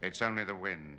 It's only the wind.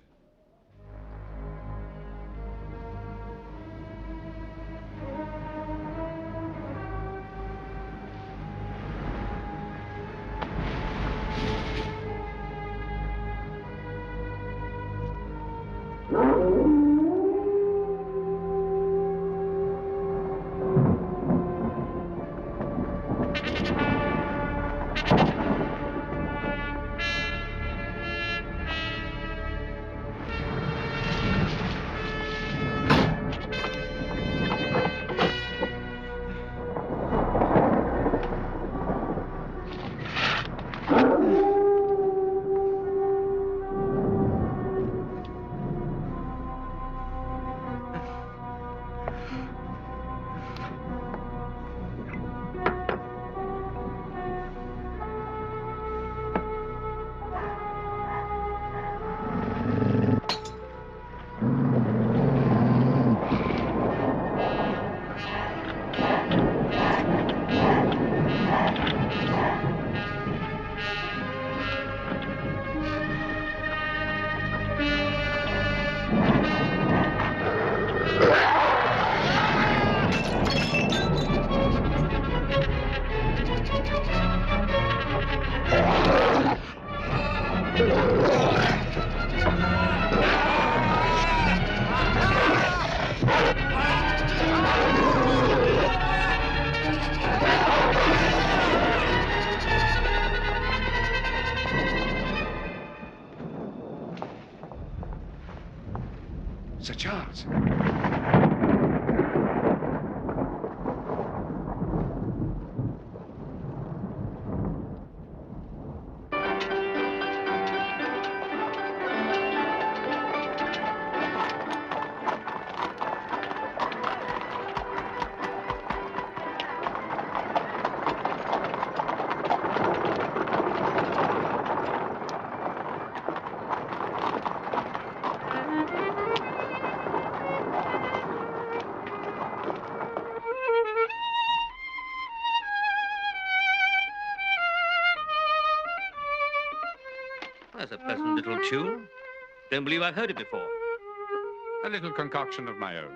Sir Charles. That's a pleasant little tune. Don't believe I've heard it before. A little concoction of my own.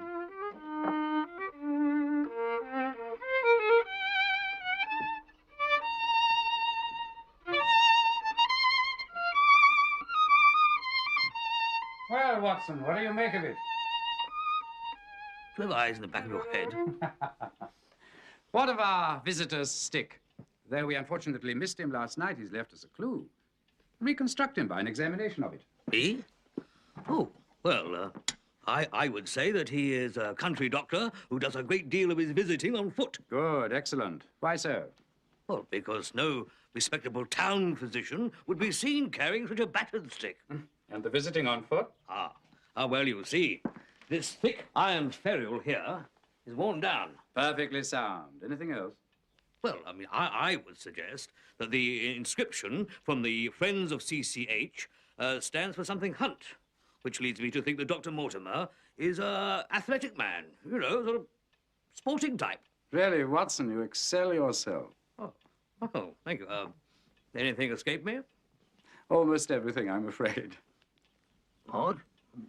Well, Watson, what do you make of it? Do you have eyes in the back of your head? What of our visitor's stick? Though we unfortunately missed him last night, he's left us a clue. Reconstruct him by an examination of it. Me? Oh, well, I would say that he is a country doctor who does a great deal of his visiting on foot. Good, excellent. Why so? Well, because no respectable town physician would be seen carrying such a battered stick. And the visiting on foot? Well, you see, this thick iron ferrule here is worn down. Perfectly sound. Anything else? Well, I mean, I would suggest that the inscription from the Friends of CCH stands for something Hunt, which leads me to think that Dr. Mortimer is an athletic man, you know, sort of sporting type. Really, Watson, you excel yourself. Oh, thank you. Anything escape me? Almost everything, I'm afraid. Odd?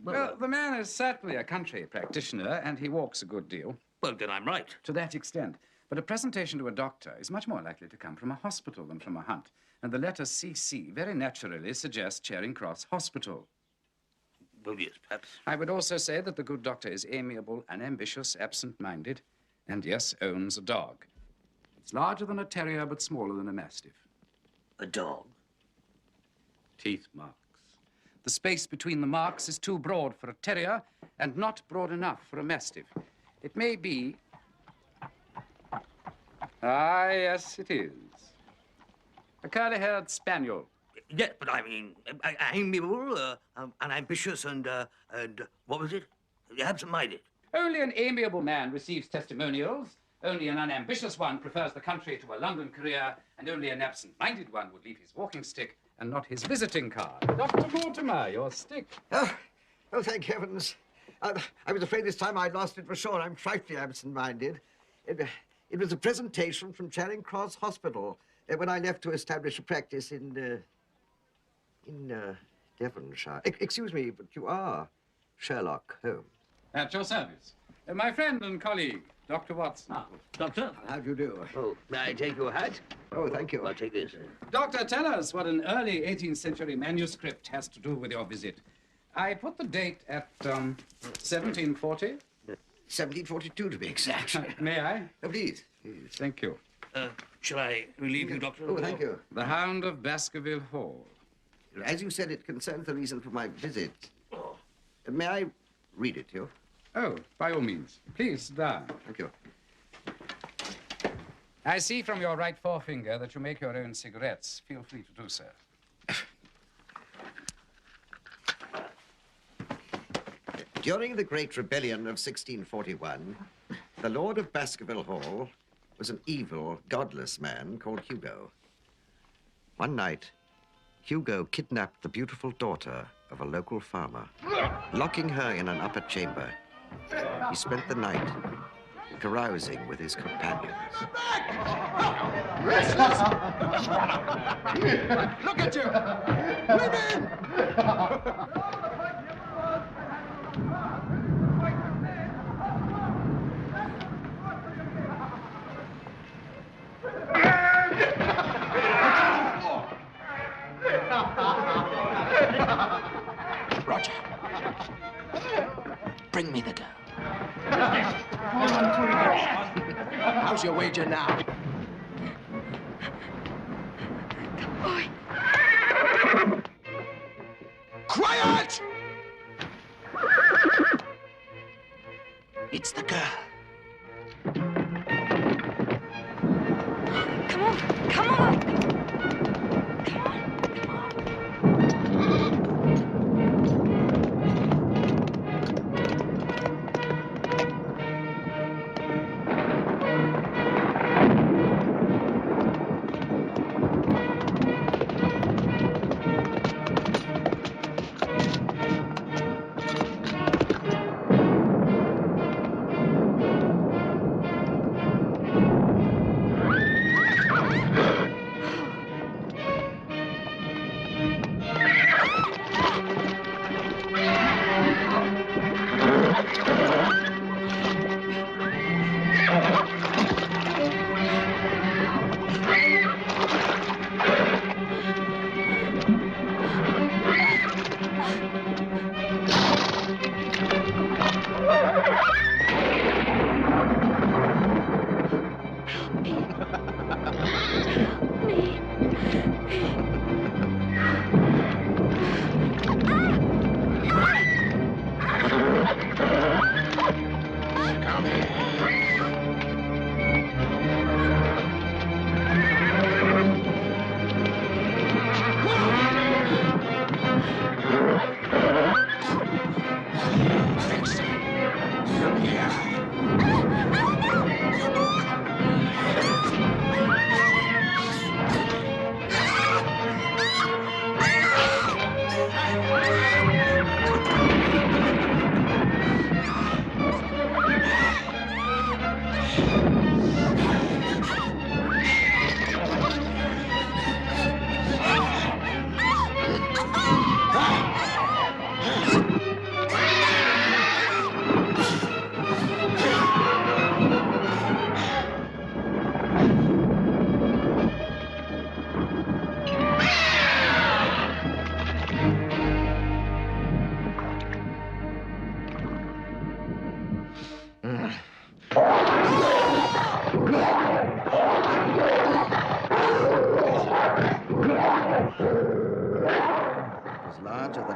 Well, the man is certainly a country practitioner, and he walks a good deal. Well, then I'm right. To that extent. But a presentation to a doctor is much more likely to come from a hospital than from a hunt. And the letter CC very naturally suggests Charing Cross Hospital. Well, yes, perhaps. I would also say that the good doctor is amiable, unambitious, absent-minded, and, yes, owns a dog. It's larger than a terrier, but smaller than a mastiff. A dog? Teeth marks. The space between the marks is too broad for a terrier and not broad enough for a mastiff. It may be... Ah, yes, it is. A curly-haired spaniel. Yes, but I mean, amiable, unambitious, and what was it? Absent-minded. Only an amiable man receives testimonials. Only an unambitious one prefers the country to a London career, and only an absent-minded one would leave his walking stick and not his visiting card. Dr. Mortimer, your stick. Oh, thank heavens. I was afraid this time I'd lost it for sure. I'm frightfully absent-minded. It was a presentation from Charing Cross Hospital when I left to establish a practice in Devonshire. Excuse me, but you are Sherlock Holmes. At your service. My friend and colleague, Dr. Watson. Ah, Doctor? How do you do? Oh, may I take your hat? Oh, thank you. I'll take this. Doctor, tell us what an early 18th century manuscript has to do with your visit. I put the date at 1740. 1742 to be exact. May I? Oh, please. Thank you. Shall I relieve you, Doctor? Oh, thank you. The Hound of Baskerville Hall. As you said, it concerns the reason for my visit. May I read it to you? Oh, by all means. Please, sit down. Thank you. I see from your right forefinger that you make your own cigarettes. Feel free to do so. During the Great Rebellion of 1641, the Lord of Baskerville Hall was an evil, godless man called Hugo. One night, Hugo kidnapped the beautiful daughter of a local farmer. Locking her in an upper chamber, he spent the night carousing with his companions. Look at you! Women! Roger. Bring me the girl. How's your wager now? Boy. Quiet! It's the girl. Come on, come on. Come on, come on.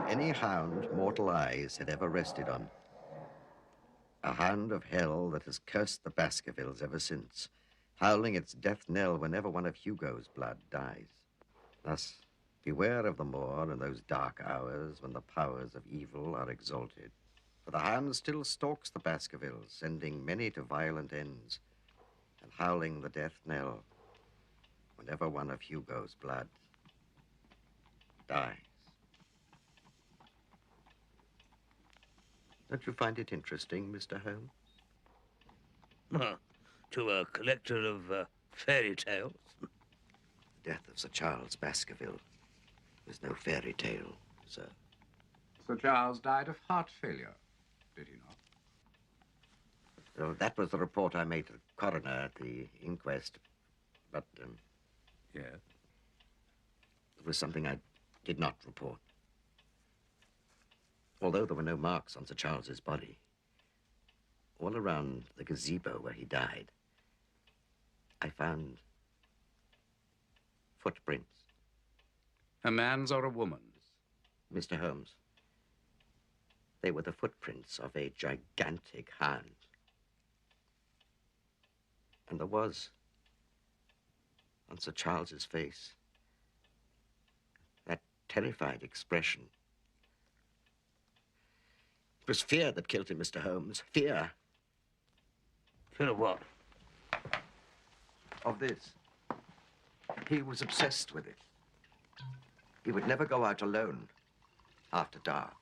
Any hound mortal eyes had ever rested on. A hound of hell that has cursed the Baskervilles ever since, howling its death knell whenever one of Hugo's blood dies. Thus, beware of the moor in those dark hours when the powers of evil are exalted. For the hound still stalks the Baskervilles, sending many to violent ends, and howling the death knell whenever one of Hugo's blood dies. Don't you find it interesting, Mr. Holmes? To a collector of fairy tales. The death of Sir Charles Baskerville was no fairy tale. It sir. Sir Charles died of heart failure, did he not? Well, that was the report I made to the coroner at the inquest. But, Yes. it was something I did not report. Although there were no marks on Sir Charles's body, all around the gazebo where he died, I found footprints. A man's or a woman's? Mr. Holmes, they were the footprints of a gigantic hound. And there was, on Sir Charles's face, that terrified expression. It was fear that killed him, Mr. Holmes. Fear. Fear of what? Of this. He was obsessed with it. He would never go out alone after dark.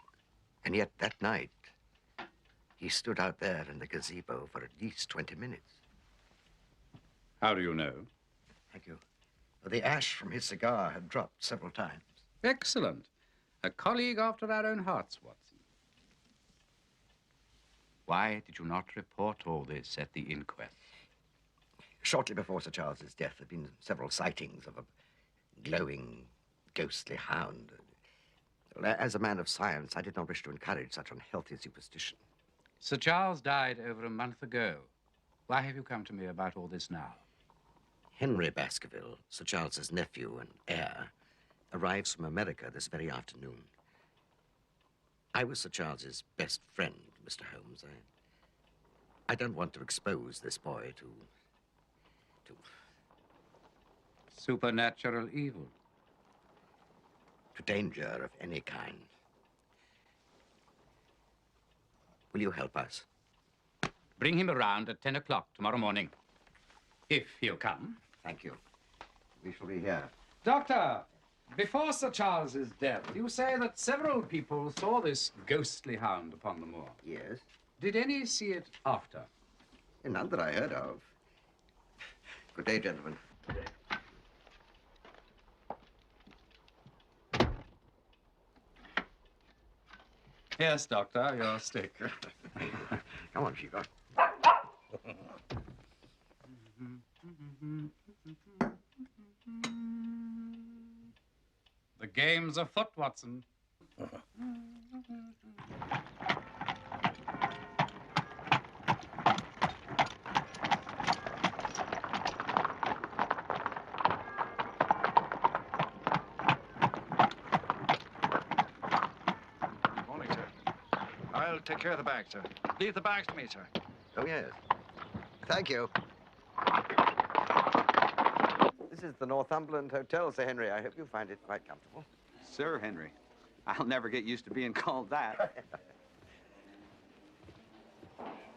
And yet that night, he stood out there in the gazebo for at least 20 minutes. How do you know? Thank you. The ash from his cigar had dropped several times. Excellent. A colleague after our own hearts, Watson. Why did you not report all this at the inquest? Shortly before Sir Charles's death, there had been several sightings of a glowing, ghostly hound. Well, as a man of science, I did not wish to encourage such unhealthy superstition. Sir Charles died over a month ago. Why have you come to me about all this now? Henry Baskerville, Sir Charles's nephew and heir, arrives from America this very afternoon. I was Sir Charles's best friend, Mr. Holmes. I don't want to expose this boy to Supernatural evil. danger of any kind. Will you help us? Bring him around at 10 o'clock tomorrow morning. If he'll come. Thank you. We shall be here. Doctor, before Sir Charles's death, you say that several people saw this ghostly hound upon the moor. Yes? Did any see it after? None that I heard of. Good day, gentlemen. Yes, Doctor, your stick. Come on, Chico. The game's afoot, Watson. Morning, sir. I'll take care of the bag, sir. Leave the bags to me, sir. Oh, yes. Thank you. This is the Northumberland Hotel, Sir Henry. I hope you find it quite comfortable. Sir Henry. I'll never get used to being called that.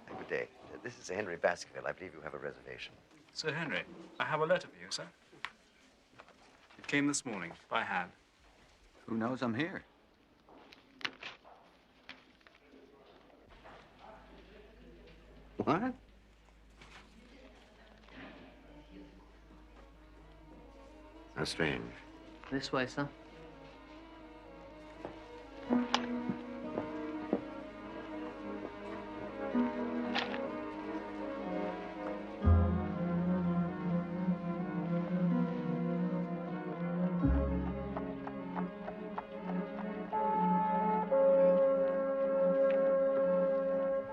Good day. This is Sir Henry Baskerville. I believe you have a reservation. Sir Henry, I have a letter for you, sir. It came this morning, by hand. Who knows I'm here? What? How strange. This way, sir.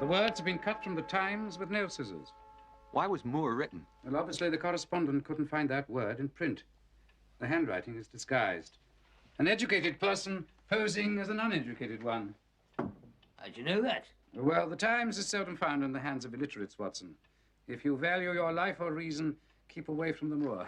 The words have been cut from the Times with no scissors. Why was Moore written? Well, obviously the correspondent couldn't find that word in print. The handwriting is disguised. An educated person posing as an uneducated one. How'd you know that? Well, the Times is seldom found in the hands of illiterates, Watson. If you value your life or reason, keep away from the moor.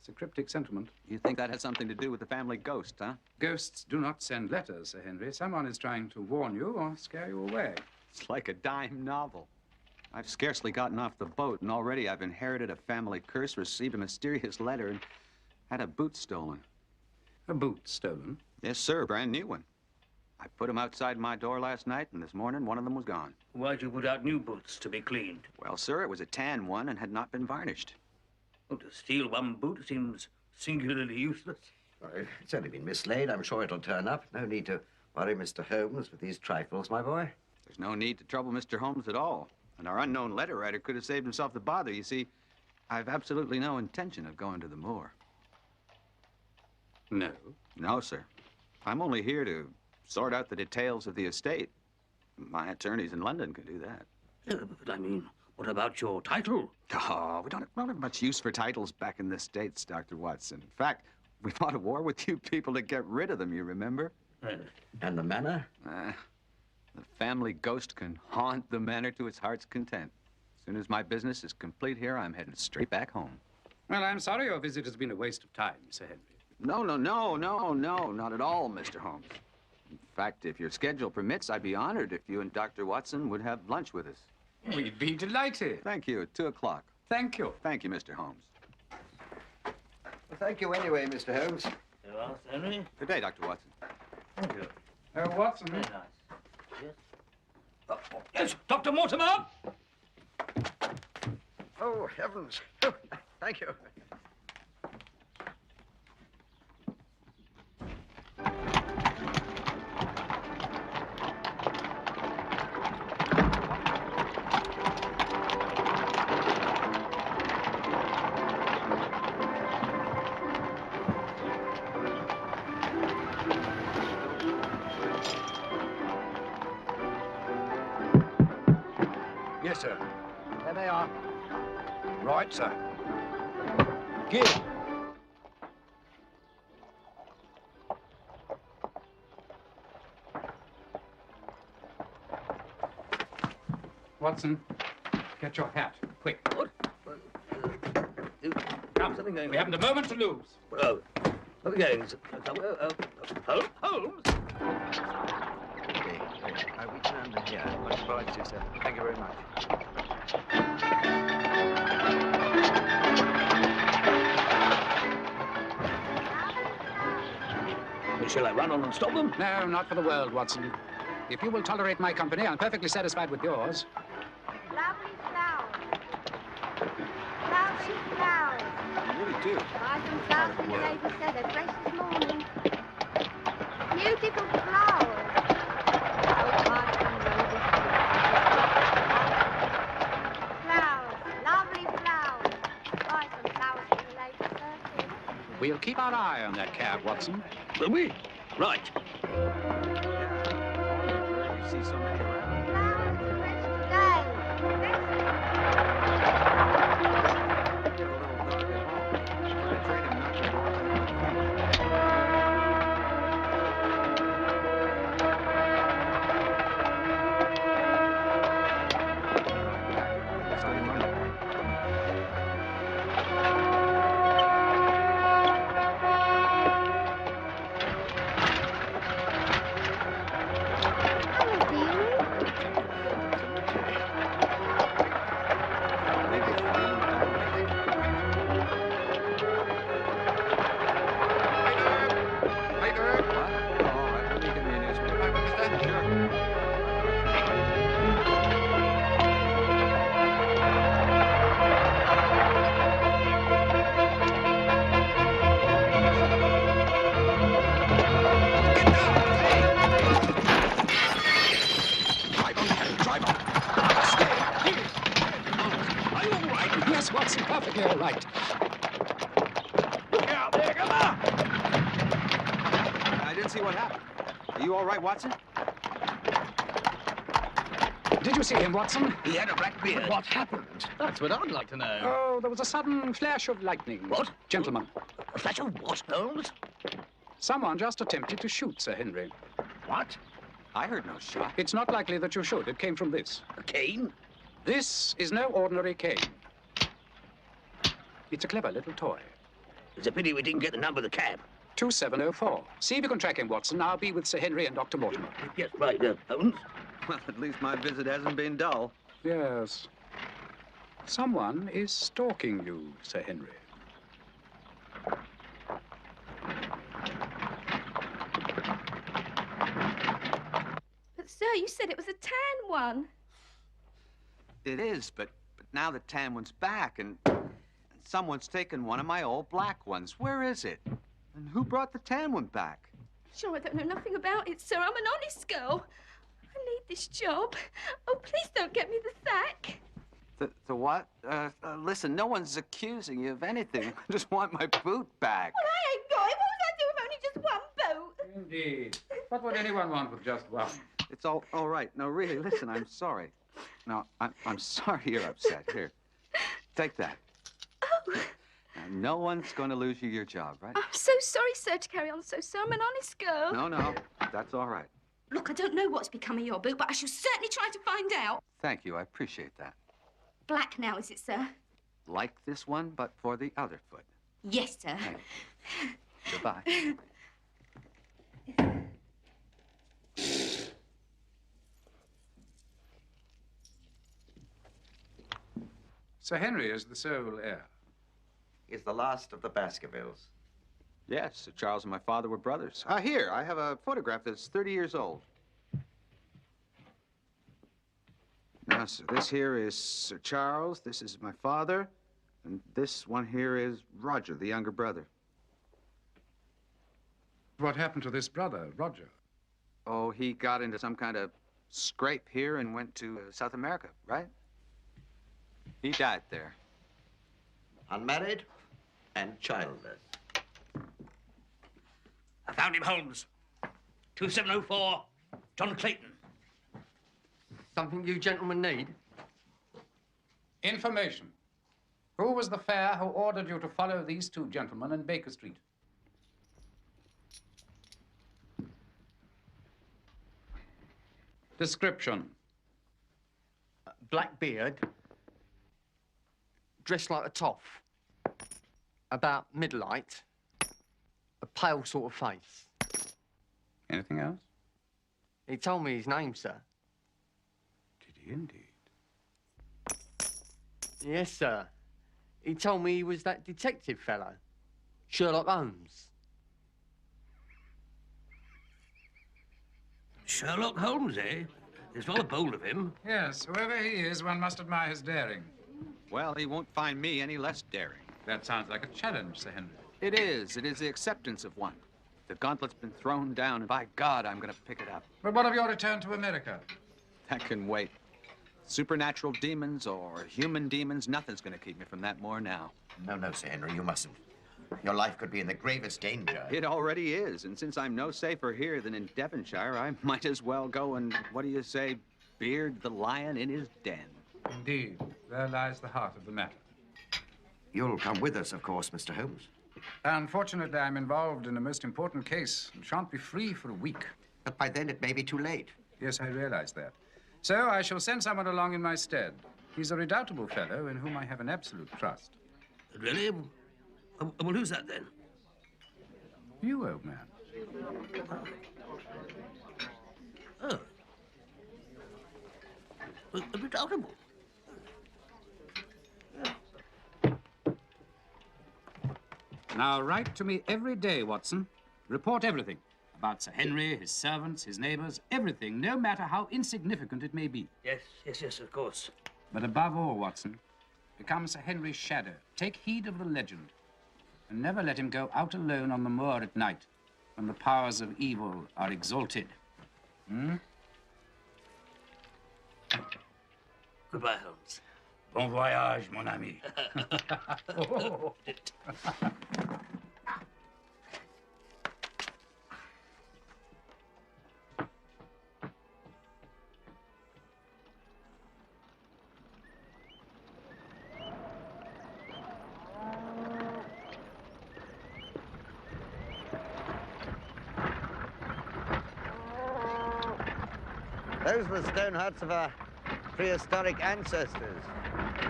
It's a cryptic sentiment. You think that has something to do with the family ghost, huh? Ghosts do not send letters, Sir Henry. Someone is trying to warn you or scare you away. It's like a dime novel. I've scarcely gotten off the boat, and already I've inherited a family curse, received a mysterious letter, and had a boot stolen. A boot stolen? Yes, sir, brand new one. I put them outside my door last night, and this morning one of them was gone. Why'd you put out new boots to be cleaned? Well, sir, it was a tan one and had not been varnished. Oh, to steal one boot seems singularly useless. Well, it's only been mislaid. I'm sure it'll turn up. No need to worry Mr. Holmes with these trifles, my boy. There's no need to trouble Mr. Holmes at all. And our unknown letter writer could have saved himself the bother. You see, I've absolutely no intention of going to the moor. No. No, sir. I'm only here to sort out the details of the estate. My attorneys in London can do that. Yeah, but I mean, what about your title? Oh, we don't have much use for titles back in the States, Dr. Watson. In fact, we fought a war with you people to get rid of them, you remember? And the manor? The family ghost can haunt the manor to its heart's content. As soon as my business is complete here, I'm heading straight back home. Well, I'm sorry your visit has been a waste of time, Sir Henry. No, not at all, Mr. Holmes. In fact, if your schedule permits, I'd be honored if you and Dr. Watson would have lunch with us. We'd be delighted. Thank you, at 2 o'clock. Thank you. Thank you, Mr. Holmes. Well, thank you anyway, Mr. Holmes. You are, Henry? Good day, Dr. Watson. Thank you. Watson. Very nice. Yes. Oh, yes, Dr. Mortimer! Oh, heavens. Oh, thank you. Yes, sir. There they are. Right, sir. Give. Watson, get your hat, quick. What? Come, Something going we haven't a moment to lose. Oh, what are we going? Holmes? Okay, we can under here. Much obliged to you, sir. Thank you very much. Shall I run on and stop them? No, not for the world, Watson. If you will tolerate my company, I'm perfectly satisfied with yours. Lovely flowers. Lovely flowers. You really do. Buy some flowers for the lady said they're fresh this morning. Beautiful flowers. Oh, buy some roses. Flowers. Lovely flowers. Buy some flowers for the lady said. We'll keep our eye on that cab, Watson. Will we? Right. You see so many around. Flowers fresh today. Get a little dog at home. Try to trade him not to go Yes, Watson, perfectly all right. Look out there, come on! I didn't see what happened. Are you all right, Watson? Did you see him, Watson? He had a black beard. What happened? That's what I'd like to know. Oh, there was a sudden flash of lightning. What? Gentlemen, A flash of what, Holmes? someone just attempted to shoot Sir Henry. What? I heard no shot. It's not likely that you should. It came from this. A cane? This is no ordinary cane. It's a clever little toy. It's a pity we didn't get the number of the cab. 2704. See if you can track him, Watson. I'll be with Sir Henry and Dr. Mortimer. Yes, right, Holmes. Well, at least my visit hasn't been dull. Yes. Someone is stalking you, Sir Henry. But, sir, you said it was a tan one. It is, but now the tan one's back, and someone's taken one of my old black ones. Where is it? And who brought the tan one back? Sure, I don't know nothing about it, sir. I'm an honest girl. I need this job. Oh, please don't get me the sack. The what? Listen, no one's accusing you of anything. I just want my boot back. Well, I ain't got it. What would I do with only just one boot? Indeed. What would anyone want with just one? It's all right. No, really, listen, I'm sorry. No, I'm sorry you're upset. Here, take that. Oh. Now, no one's going to lose you your job, right? I'm so sorry, sir, to carry on so, sir. I'm an honest girl. No, that's all right. Look, I don't know what's become of your boot, but I shall certainly try to find out. Thank you, I appreciate that. Black now, is it, sir? Like this one, but for the other foot. Yes, sir. Goodbye. Sir Henry is the sole heir. He's the last of the Baskervilles. Yes, Sir Charles and my father were brothers. Here, I have a photograph that's 30 years old. Now, sir, this here is Sir Charles, this is my father, and this one here is Roger, the younger brother. What happened to this brother, Roger? Oh, he got into some kind of scrape here and went to South America, right? He died there. Unmarried and childless. I found him, Holmes. 2704, John Clayton. Something you gentlemen need? Information. Who was the fare who ordered you to follow these two gentlemen in Baker Street? Description. Black beard. Dressed like a toff. About middle height. A pale sort of face. Anything else? He told me his name, sir. Did he indeed? Yes, sir. He told me he was that detective fellow. Sherlock Holmes. Sherlock Holmes, eh? It's rather bold of him. Yes, whoever he is, one must admire his daring. Well, he won't find me any less daring. That sounds like a challenge, Sir Henry. It is the acceptance of one. The gauntlet's been thrown down, and by God, I'm gonna pick it up. But what of your return to America? That can wait. Supernatural demons or human demons, nothing's gonna keep me from that more now. No, Sir Henry, you mustn't. Your life could be in the gravest danger. It already is, and since I'm no safer here than in Devonshire, I might as well go and, what do you say, beard the lion in his den. Indeed, there lies the heart of the matter. You'll come with us, of course, Mr. Holmes. Unfortunately, I'm involved in a most important case and shan't be free for a week. But by then it may be too late. Yes, I realize that. So I shall send someone along in my stead. He's a redoubtable fellow in whom I have an absolute trust. Really? Well, who's that, then? You, old man. Oh. Redoubtable. Now, write to me every day, Watson. Report everything. About Sir Henry, his servants, his neighbors, everything, no matter how insignificant it may be. Yes, of course. But above all, Watson, become Sir Henry's shadow. Take heed of the legend. And never let him go out alone on the moor at night, when the powers of evil are exalted. Hmm? Goodbye, Holmes. Bon voyage, mon ami. Oh. Those were the stone huts of our prehistoric ancestors.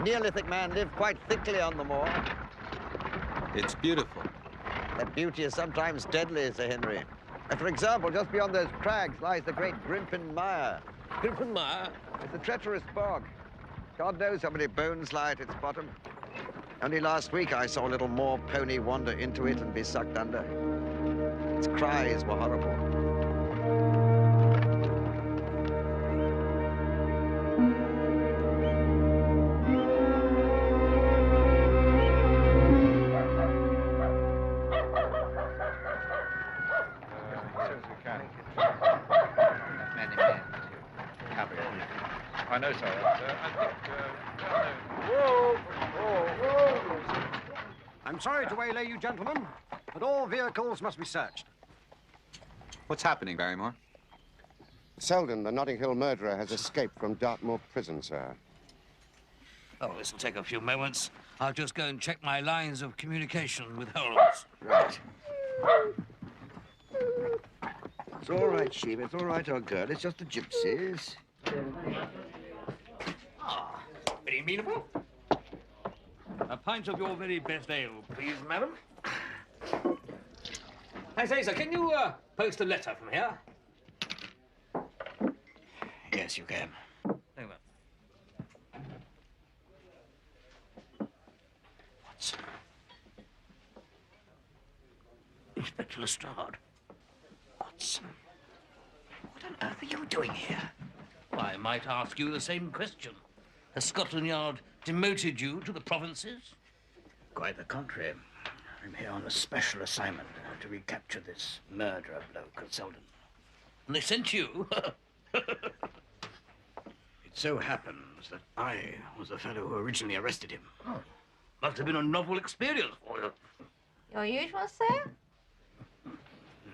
Neolithic man lived quite thickly on the moor. It's beautiful. That beauty is sometimes deadly, Sir Henry. For example, just beyond those crags lies the great Grimpen Mire. Grimpen Mire? It's a treacherous bog. God knows how many bones lie at its bottom. Only last week I saw a little moor pony wander into it and be sucked under. Its cries were horrible. I know, sir. I think, I'm sorry to waylay you, gentlemen, but all vehicles must be searched. What's happening, Barrymore? Selden, the Notting Hill murderer, has escaped from Dartmoor prison, sir. Oh, this'll take a few moments. I'll just go and check my lines of communication with Holmes. Right. It's all right, Sheep. It's all right, old girl. It's just the gypsies. Ah, very amenable. A pint of your very best ale, please, madam. I say, sir, can you post a letter from here? Yes, you can. Thank you, What's... Inspector Lestrade. Watson, what on earth are you doing here? Well, I might ask you the same question. Has Scotland Yard demoted you to the provinces? Quite the contrary. I'm here on a special assignment to recapture this murderer bloke at Selden. And they sent you? It so happens that I was the fellow who originally arrested him. Oh, must have been a novel experience for you. Your usual, sir?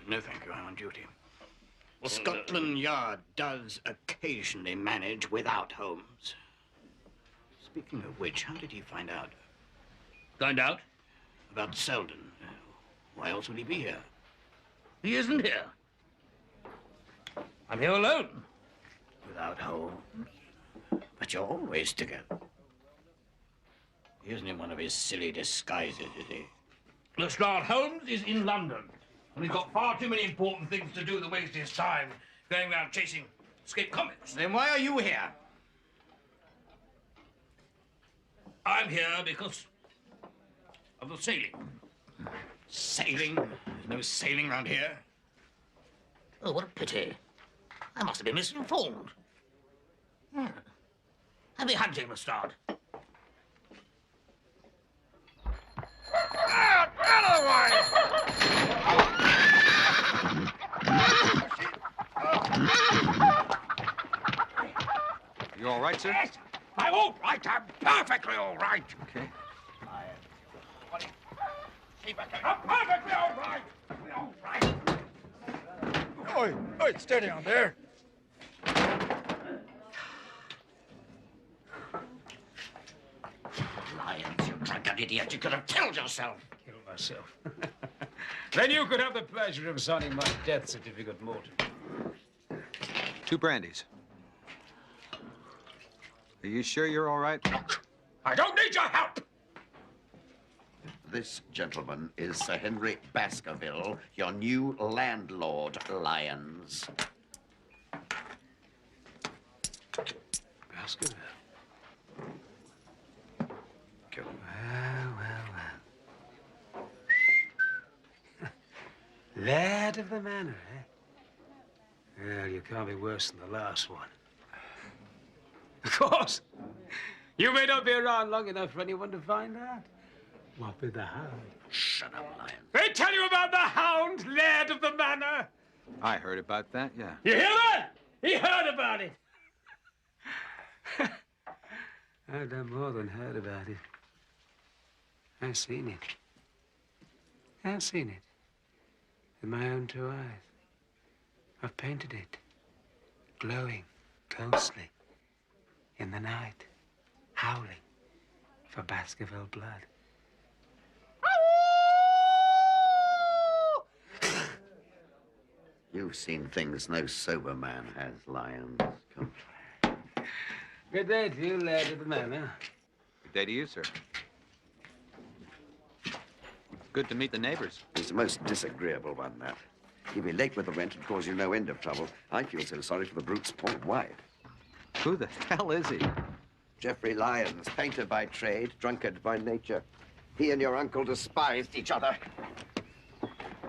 No, thank you. I'm on duty. Well, Scotland Yard does occasionally manage without Holmes. Speaking of which, how did he find out? Find out? About Selden. Why else would he be here? He isn't here. I'm here alone. Without Holmes? But you're always together. He isn't in one of his silly disguises, is he? Lestrade Holmes is in London. And he's got far too many important things to do to waste his time going around chasing escaped convicts. Then why are you here? I'm here because of the sailing. Sailing? There's no sailing round here. Oh, what a pity. I must have been misinformed. Hmm. Have you hunting, Lestrade? Out of the way! You all right, sir? Yes, I'm all right. I'm perfectly all right. Okay. I'm perfectly all right. All right. Oi, steady on there. Lyons, you drunken idiot. You could have killed yourself. Kill myself. Then you could have the pleasure of signing my death certificate, Morton. 2 brandies. Are you sure you're all right? I don't need your help. This gentleman is Sir Henry Baskerville, your new landlord, Lyons. Baskerville. Well. Lad of the manor, eh? Well, you can't be worse than the last one. Of course. You may not be around long enough for anyone to find out. What with the Hound? Shut up, Lyons. They tell you about the Hound, lad of the manor? I heard about that, yeah. You hear that? He heard about it. I've done more than heard about it. I've seen it. I've seen it. With my own 2 eyes. I've painted it. Glowing, ghostly. In the night. Howling. For Baskerville blood. You've seen things no sober man has, Lyons. Come. Good day to you, lad of the manor. Good day to you, sir. Good to meet the neighbors. He's the most disagreeable one, that. He'll be late with the rent and cause you no end of trouble. I feel so sorry for the brute's poor wife. Who the hell is he? Geoffrey Lyons, painter by trade, drunkard by nature. He and your uncle despised each other.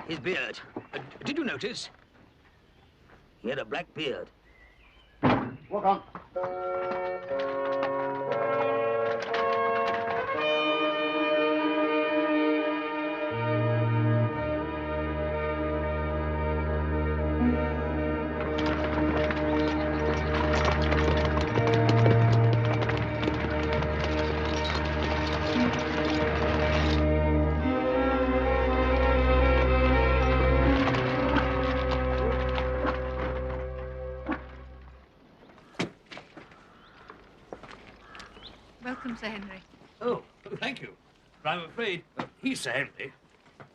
His beard. Did you notice? He had a black beard. Walk on. Sir Henry. Oh, thank you. But I'm afraid he's Sir Henry.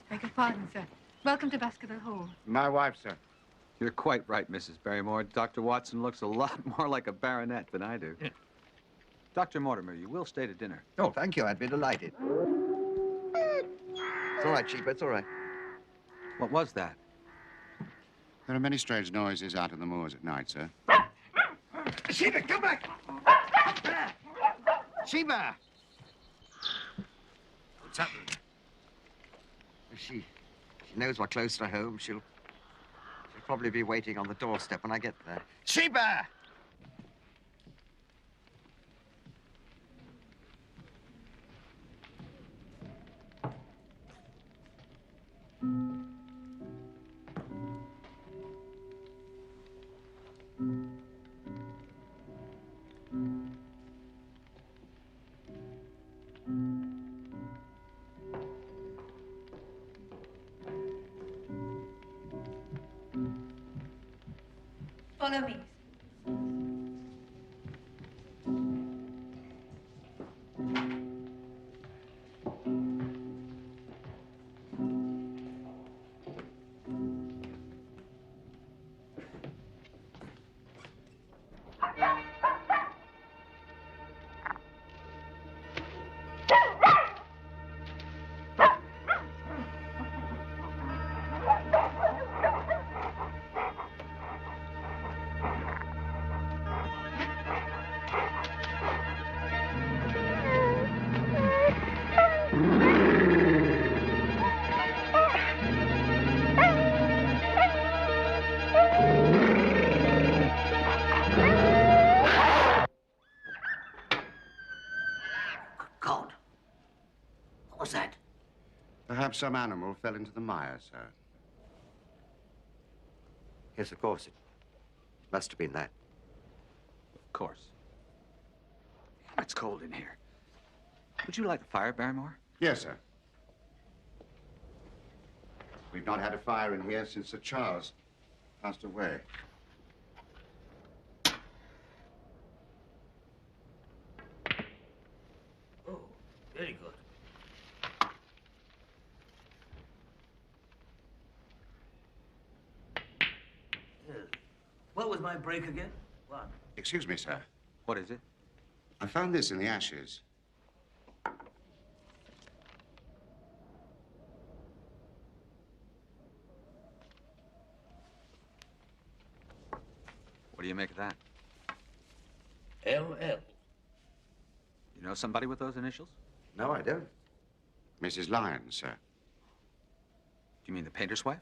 Beg your pardon, sir. Welcome to Baskerville Hall. My wife, sir. You're quite right, Mrs. Barrymore. Dr. Watson looks a lot more like a baronet than I do. Yeah. Dr. Mortimer, you will stay to dinner. Oh, thank you. I'd be delighted. It's all right, Sheba. It's all right. What was that? There are many strange noises out in the moors at night, sir. Sheba, come back! Sheba! What's happened? She knows we're close to home. She'll probably be waiting on the doorstep when I get there. Sheba! Follow me. God. What was that? Perhaps some animal fell into the mire, sir. Yes, of course. It must have been that. Of course. It's cold in here. Would you like a fire, Barrymore? Yes, sir. We've not had a fire in here since Sir Charles passed away. Oh, very good. Yes. What was my break again? One. Excuse me, sir. What is it? I found this in the ashes. What do you make of that? L.L. You know somebody with those initials? No, I don't. Mrs. Lyons, sir. Do you mean the painter's wife?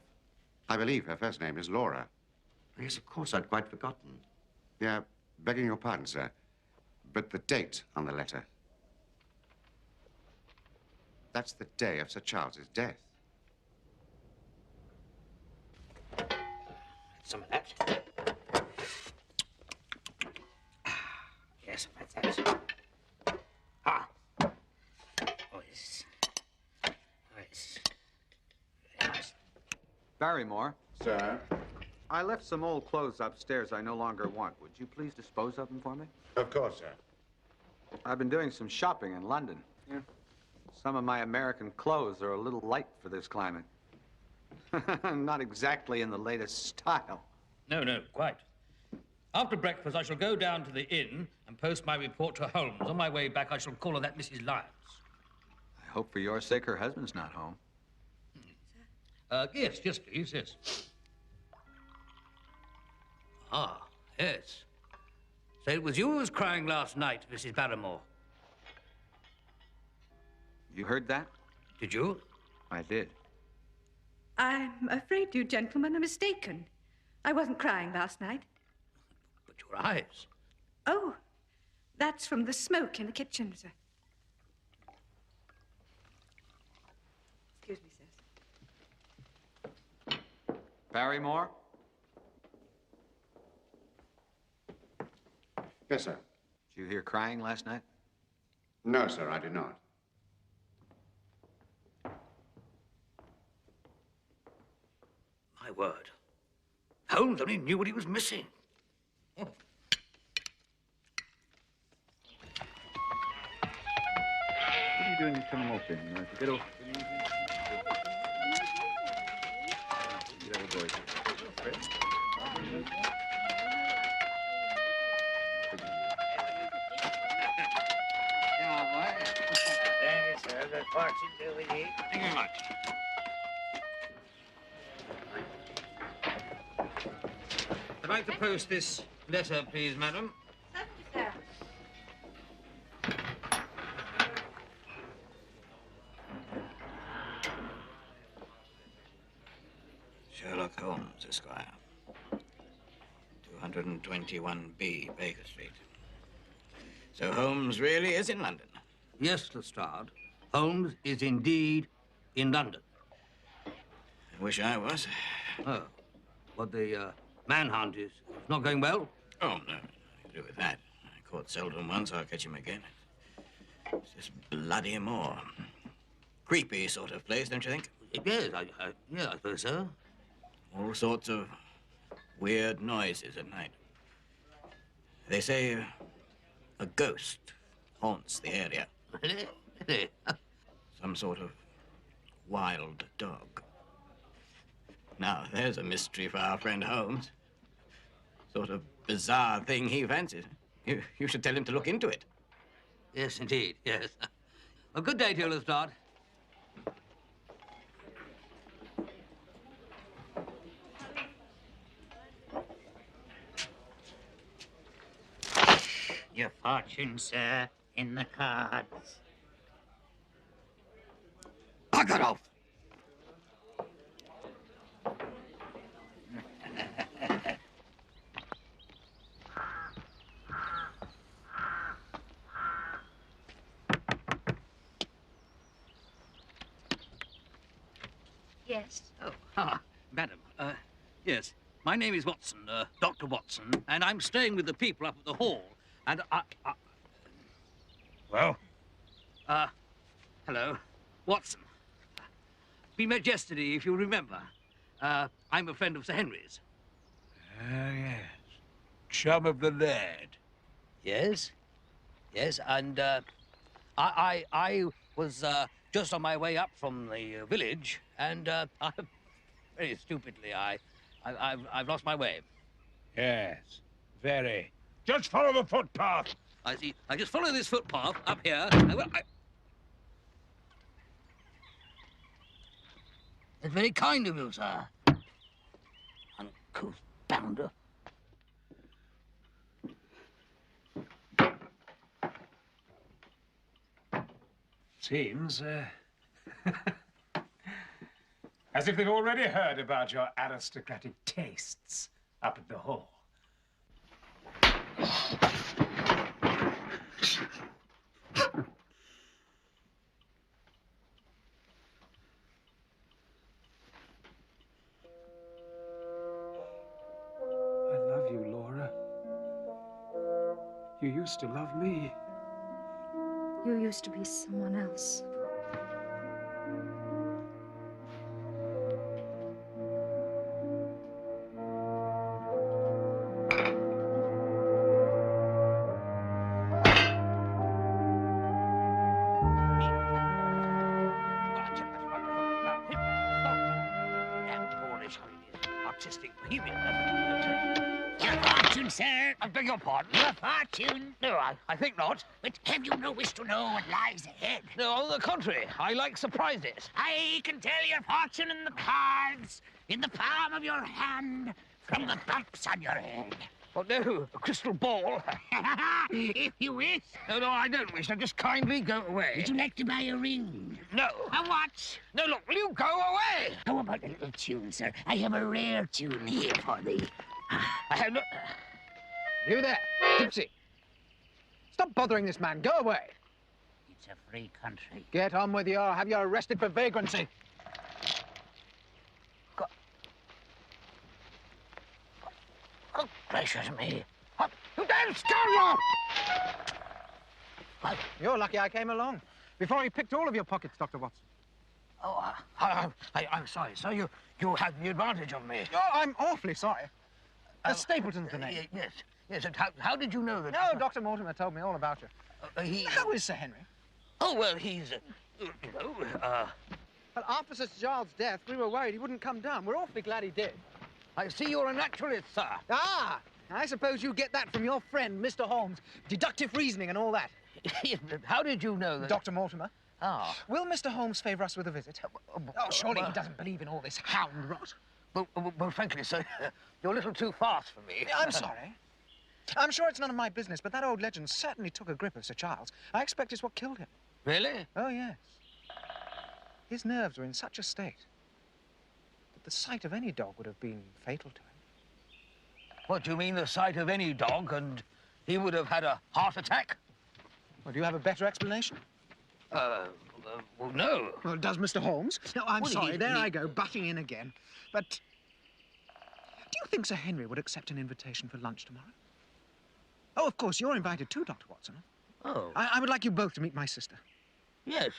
I believe her first name is Laura. Yes, of course. I'd quite forgotten. Yeah, begging your pardon, sir. But the date on the letter. That's the day of Sir Charles's death. Some of that. Yes, that's that. Ah. Oh, yes. Oh, yes. Very nice. Barrymore. Sir? I left some old clothes upstairs I no longer want. Would you please dispose of them for me? Of course, sir. I've been doing some shopping in London. Yeah. Some of my American clothes are a little light for this climate. Not exactly in the latest style. No, no, quite. After breakfast, I shall go down to the inn and post my report to Holmes. On my way back, I shall call on that Mrs. Lyons. I hope for your sake her husband's not home. Yes, please, yes. Ah, yes. So it was you who was crying last night, Mrs. Barrymore. You heard that? Did you? I did. I'm afraid you gentlemen are mistaken. I wasn't crying last night. But your eyes. Oh, that's from the smoke in the kitchen, sir. Excuse me, sir. Barrymore? Yes, sir. Did you hear crying last night? No, sir, I did not. My word. Holmes only knew what he was missing. Oh. you and come more in. Get off. Thank you, sir. Good fortune be with you. Thank you very much. I'd like to post this letter, please, madam. Certainly, sir. Sherlock Holmes, Esquire. 221B, Baker Street. So Holmes really is in London? Yes, Lestrade. Holmes is indeed in London. I wish I was. Oh, but the manhunt is not going well? Oh, no, nothing to do with that. I caught Selden once, I'll catch him again. It's just bloody moor. Creepy sort of place, don't you think? Yes, I suppose so. All sorts of weird noises at night. They say a ghost haunts the area. Some sort of wild dog. Now, there's a mystery for our friend Holmes. Sort of bizarre thing he fancies. You should tell him to look into it. Yes, indeed, yes. A good day to you, Lestrade. Your fortune, sir, in the cards. I got off. Yes. Oh, madam. Yes. My name is Watson, Dr. Watson, and I'm staying with the people up at the hall. And Well? Hello. Watson. We met yesterday, if you remember. I'm a friend of Sir Henry's. Yes. Chum of the lad. Yes. Yes, and I was just on my way up from the village, and very stupidly, I've lost my way. Yes, very. Just follow the footpath. I see. I just follow this footpath up here. It's very kind of you, sir. Uncouth bounder. Seems, as if they've already heard about your aristocratic tastes up at the hall. I love you, Laura. You used to love me. You used to be someone else. Artistic period. Your fortune, sir. I beg your pardon? Your fortune. No, I think not. But have you no wish to know what lies ahead? No, on the contrary. I like surprises. I can tell your fortune in the cards, in the palm of your hand, from the bumps on your head. Oh, no, a crystal ball. If you wish. No, I don't wish. Now, just kindly go away. Would you like to buy a ring? No. A watch? No, look, will you go away? How about a little tune, sir? I have a rare tune here for thee. I have no... You there, Gypsy. Stop bothering this man. Go away. It's a free country. Get on with you or I'll have you arrested for vagrancy. Oh, gracious me. You damn scoundrel! You're lucky I came along. Before he picked all of your pockets, Dr. Watson. Oh, I'm sorry, sir. You had the advantage of me. Oh, I'm awfully sorry. Stapleton's the name. Yes, and how did you know that? No, Dr. Mortimer told me all about you. How is Sir Henry? Oh, well, he's, Well, after Sir Giles' death, we were worried he wouldn't come down. We're awfully glad he did. I see you're a naturalist, sir. Ah! I suppose you get that from your friend, Mr. Holmes. Deductive reasoning and all that. How did you know that? Dr. Mortimer. Ah. Will Mr. Holmes favour us with a visit? Oh, surely he doesn't believe in all this hound rot. Well, frankly, sir, you're a little too fast for me. I'm sorry. I'm sure it's none of my business, but that old legend certainly took a grip of Sir Charles. I expect it's what killed him. Really? Oh, yes. His nerves were in such a state that the sight of any dog would have been fatal to him. What, do you mean the sight of any dog and he would have had a heart attack? Well, do you have a better explanation? Well, no. Well, does Mr. Holmes? No, I'm sorry, there I go, butting in again. But do you think Sir Henry would accept an invitation for lunch tomorrow? Oh, of course, you're invited too, Dr. Watson. Oh. I would like you both to meet my sister. Yes,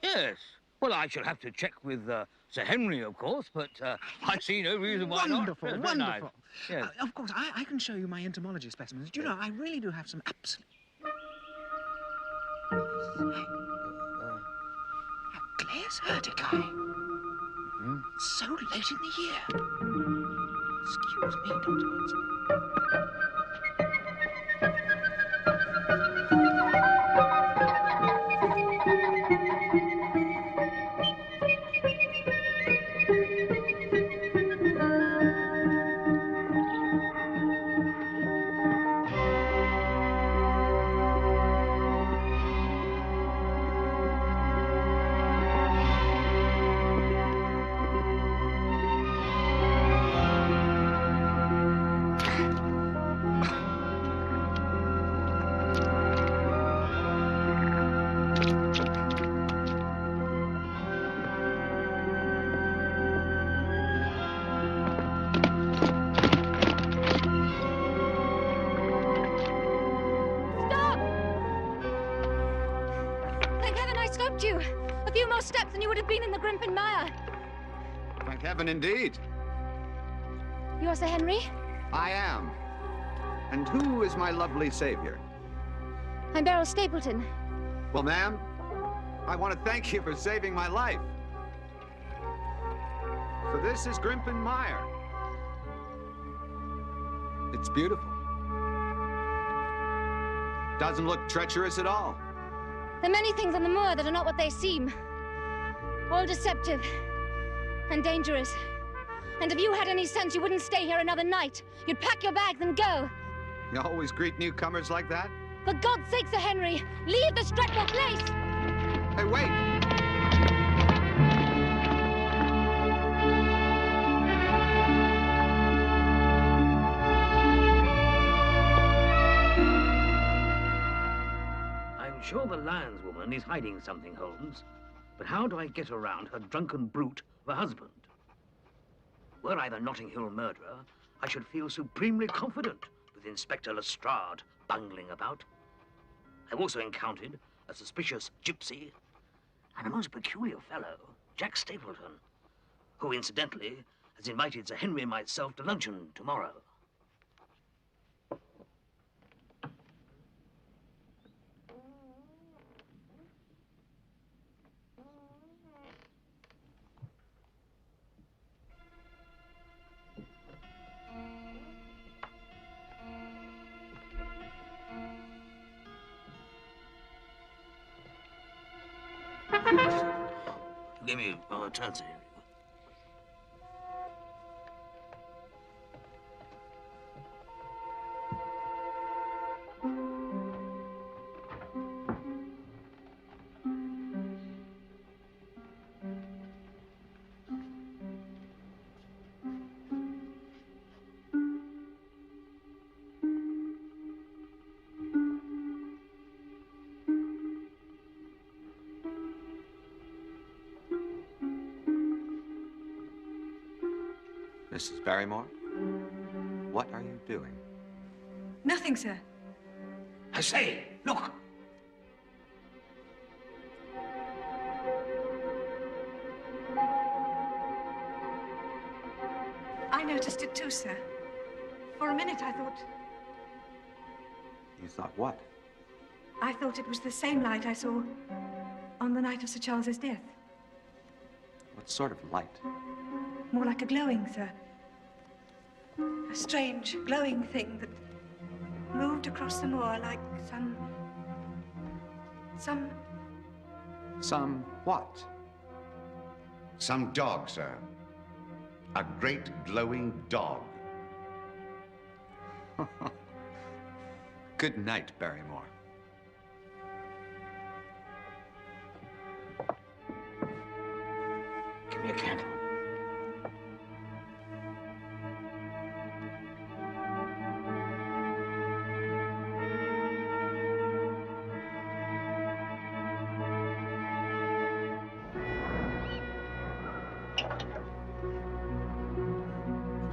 yes. Well, I shall have to check with Sir Henry, of course, but I see no reason why wonderful, not. Wonderful, Nice. Yes. Of course, I can show you my entomology specimens. Do you know, I really do have some absolute... Aglaeus urticae. So late in the year. Excuse me, Dr. Watson. You. A few more steps and you would have been in the Grimpen Mire. Thank heaven indeed. You are Sir Henry? I am. And who is my lovely savior? I'm Beryl Stapleton. Well, ma'am, I want to thank you for saving my life. So this is Grimpen Mire. It's beautiful. Doesn't look treacherous at all. There are many things on the moor that are not what they seem. All deceptive and dangerous. And if you had any sense, you wouldn't stay here another night. You'd pack your bags and go. You always greet newcomers like that? For God's sake, Sir Henry, leave this dreadful place! Hey, wait! I'm sure the landswoman is hiding something, Holmes. But how do I get around her drunken brute of a husband? Were I the Notting Hill murderer, I should feel supremely confident with Inspector Lestrade bungling about. I've also encountered a suspicious gypsy and a most peculiar fellow, Jack Stapleton, who incidentally has invited Sir Henry and myself to luncheon tomorrow. Give me a chance here. Mrs. Barrymore, what are you doing? Nothing, sir. I say, look! I noticed it too, sir. For a minute, I thought... You thought what? I thought it was the same light I saw On the night of Sir Charles's death. What sort of light? More like a glowing, sir. A strange, glowing thing that moved across the moor like some... Some what? Some dog, sir. A great glowing dog. Good night, Barrymore. Give me a candle.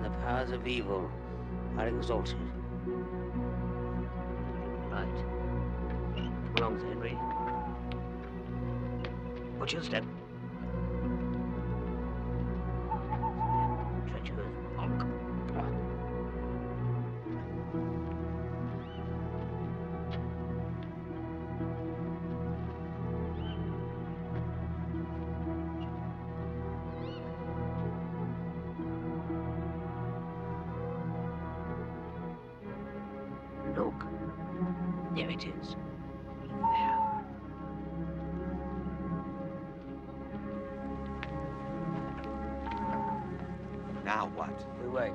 The powers of evil are exalted. Right. Come along, Sir Henry. Watch your step. Treacherous monk. Look. There it is. There. Now what? We wait.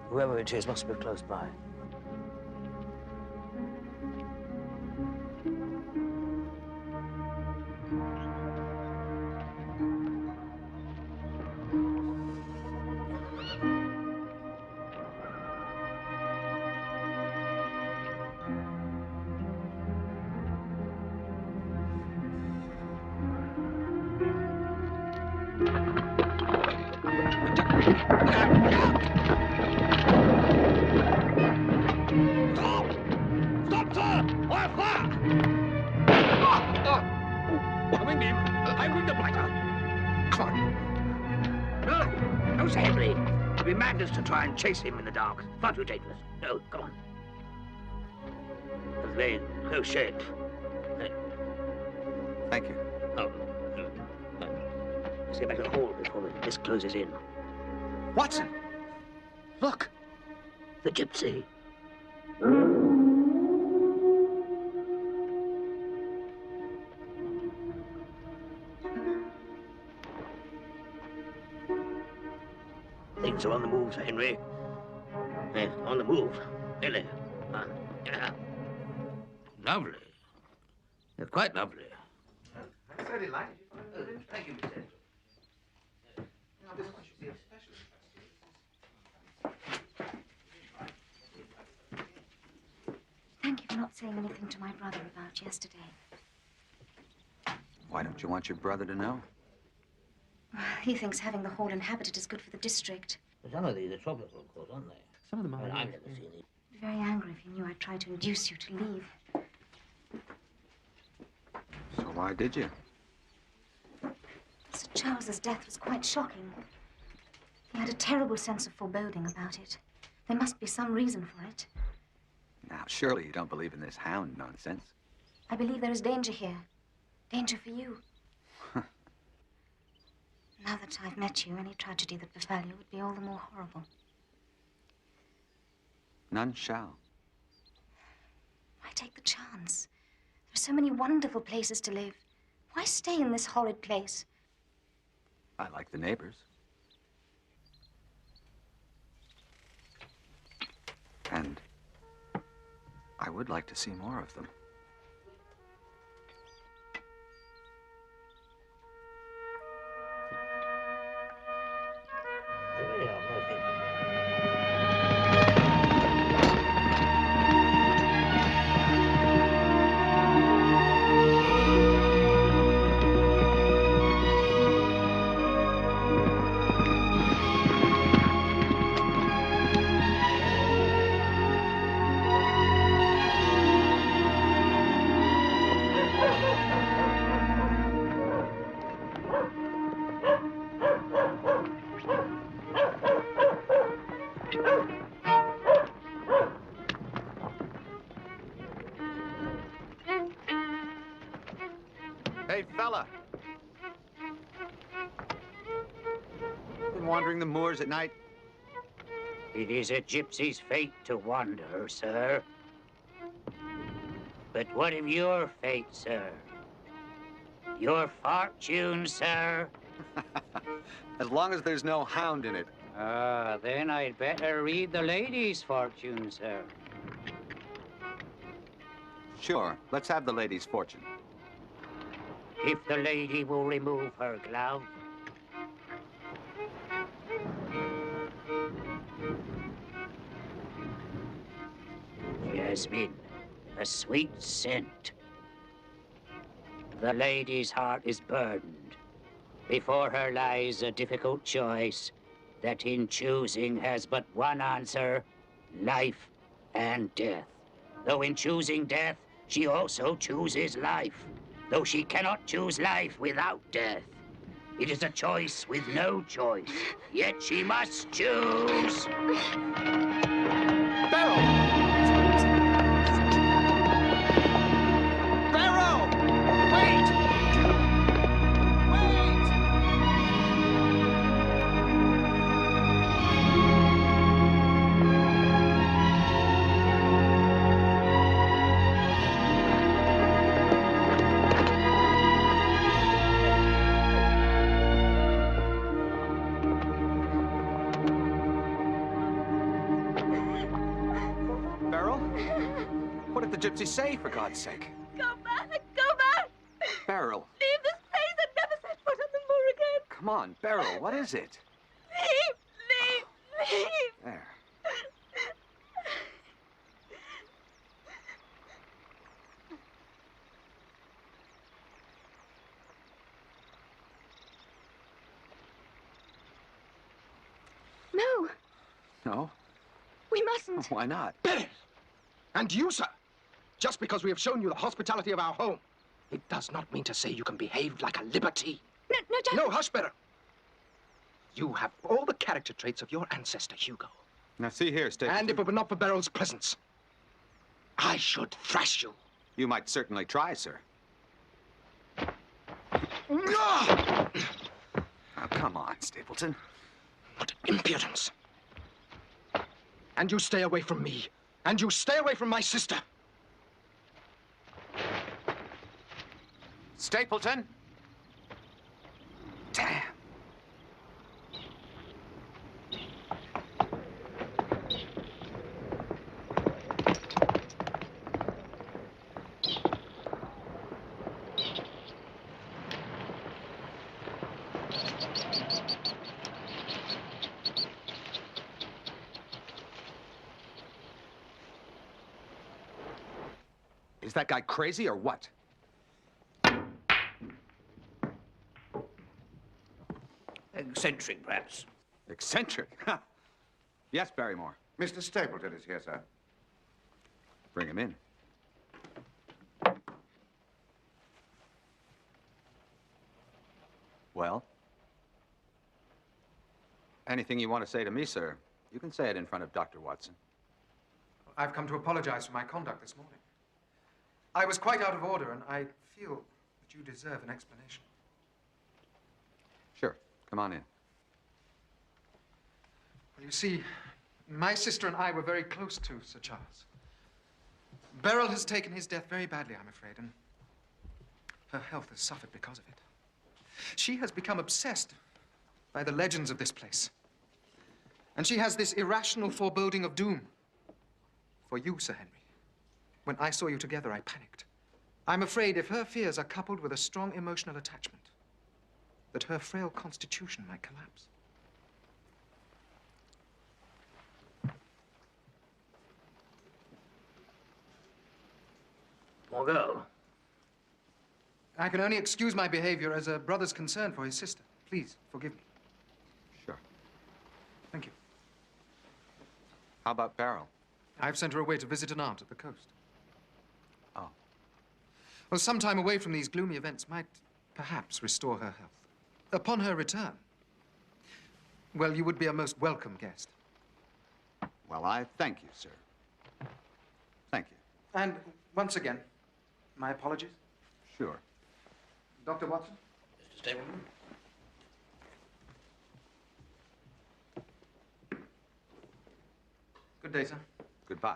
Whoever it is must be close by. Stop, sir! Or fire! I'm in him. I'm with the blighter. Come on. No, Sir Henry. It'd be madness to try and chase him in the dark. Far too dangerous. No, come on. It's very close shave. Thank you. Oh. Let's get back to the hall before this closes in. Watson! Look! The gypsy. Things are on the move, Sir Henry. Yes, on the move. Really. Lovely. It's quite lovely. I'm so delighted. Thank you, Mr. Thank you for not saying anything to my brother about yesterday. Why don't you want your brother to know? He thinks having the hall inhabited is good for the district. Some of these are tropical, of course, aren't they? Some of them are. I've never seen these. I'd be very angry if you knew I tried to induce you to leave. So why did you? Sir Charles's death was quite shocking. He had a terrible sense of foreboding about it. There must be some reason for it. Now, surely you don't believe in this Hound nonsense. I believe there is danger here. Danger for you. Now that I've met you, any tragedy that befell you would be all the more horrible. None shall. Why take the chance? There are so many wonderful places to live. Why stay in this horrid place? I like the neighbors. And I would like to see more of them. They really are most interesting. Hey, fella. wandering the moors at night? It is a gypsy's fate to wander, sir. But what of your fate, sir? Your fortune, sir? As long as there's no hound in it. Ah, then I'd better read the lady's fortune, sir. Sure, let's have the lady's fortune. If the lady will remove her glove. Jasmine, a sweet scent. The lady's heart is burdened. Before her lies a difficult choice that in choosing has but one answer, life and death. Though in choosing death, she also chooses life. Though she cannot choose life without death. It is a choice with no choice, yet she must choose. Gypsy say, for God's sake? Go back! Go back! Beryl. Leave this place and never set foot on the moor again. Come on, Beryl, what is it? Leave! There. No. No? We mustn't. Why not? Beryl! And you, sir. Just because we have shown you the hospitality of our home, it does not mean to say you can behave like a liberty. No, don't. No, hush, Beryl. You have all the character traits of your ancestor, Hugo. Now, see here, Stapleton. And if it were not for Beryl's presence, I should thrash you. You might certainly try, sir. No! Now, come on, Stapleton. What impudence. And you stay away from me. And you stay away from my sister. Stapleton! Damn. Is that guy crazy or what? Eccentric, perhaps. Eccentric? Yes, Barrymore. Mr. Stapleton is here, sir. Bring him in. Well? Anything you want to say to me, sir, you can say it in front of Dr. Watson. I've come to apologize for my conduct this morning. I was quite out of order, and I feel that you deserve an explanation. Sure. Come on in. Well, you see, my sister and I were very close to Sir Charles. Beryl has taken his death very badly, I'm afraid, and her health has suffered because of it. She has become obsessed by the legends of this place. And she has this irrational foreboding of doom. For you, Sir Henry. When I saw you together, I panicked. I'm afraid if her fears are coupled with a strong emotional attachment, that her frail constitution might collapse. Margot. I can only excuse my behavior as a brother's concern for his sister. Please, forgive me. Sure. Thank you. How about Beryl? I've sent her away to visit an aunt at the coast. Oh. Well, some time away from these gloomy events might perhaps restore her health. Upon her return, well, you would be a most welcome guest. Well, I thank you, sir. Thank you. And once again, my apologies. Sure. Dr. Watson? Mr. Stapleton? Good day, sir. Goodbye.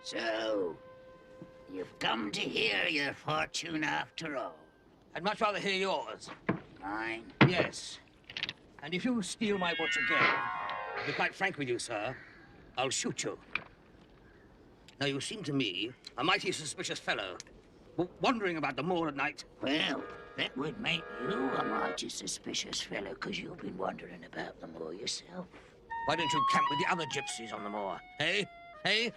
So, you've come to hear your fortune after all. I'd much rather hear yours. Mine? Yes. And if you steal my watch again, to be quite frank with you, sir, I'll shoot you. Now, you seem to me a mighty suspicious fellow, wandering about the moor at night. Well, that would make you a mighty suspicious fellow, because you've been wandering about the moor yourself. Why don't you camp with the other gypsies on the moor, eh? Eh?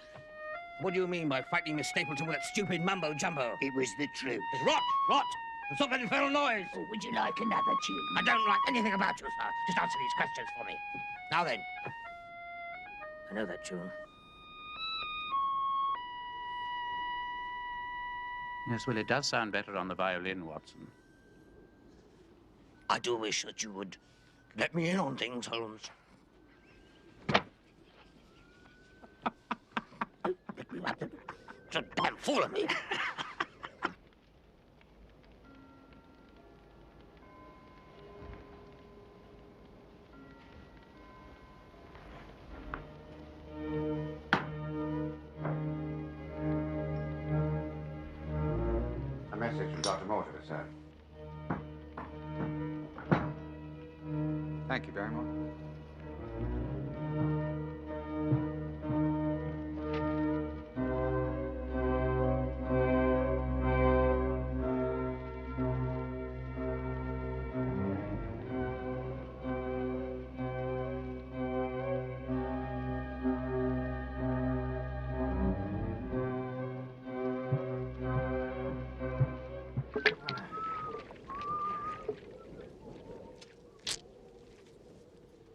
What do you mean by frightening Miss Stapleton with that stupid mumbo-jumbo? It was the truth. It's rot! Rot! And stop that infernal noise! Oh, would you like another tune? I don't like anything about you, sir. Just answer these questions for me. Now then. I know that tune. Yes, well, it does sound better on the violin, Watson. I do wish that you would let me in on things, Holmes. It's a damn fool of me. A message from Dr. Mortimer, sir. Thank you, Barrymore.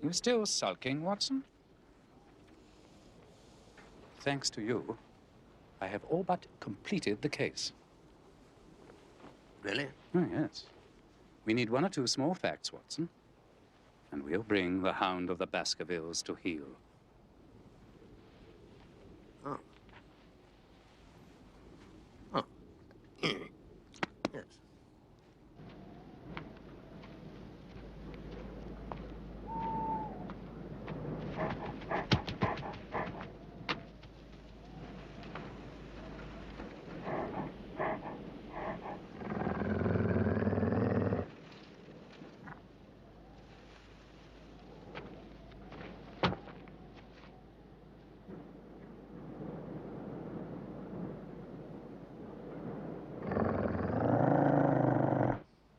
You still sulking, Watson? Thanks to you, I have all but completed the case. Really? Oh, yes. We need one or two small facts, Watson. And we'll bring the Hound of the Baskervilles to heel. Oh. Oh. Yes.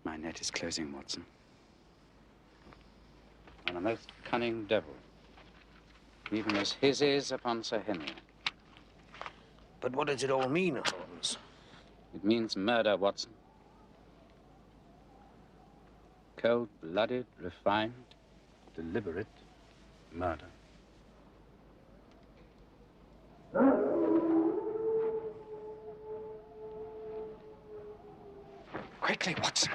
My net is closing, Watson. On a most cunning devil, even as his is upon Sir Henry. But what does it all mean, Holmes? It means murder, Watson. Cold-blooded, refined, deliberate murder. Quickly, Watson.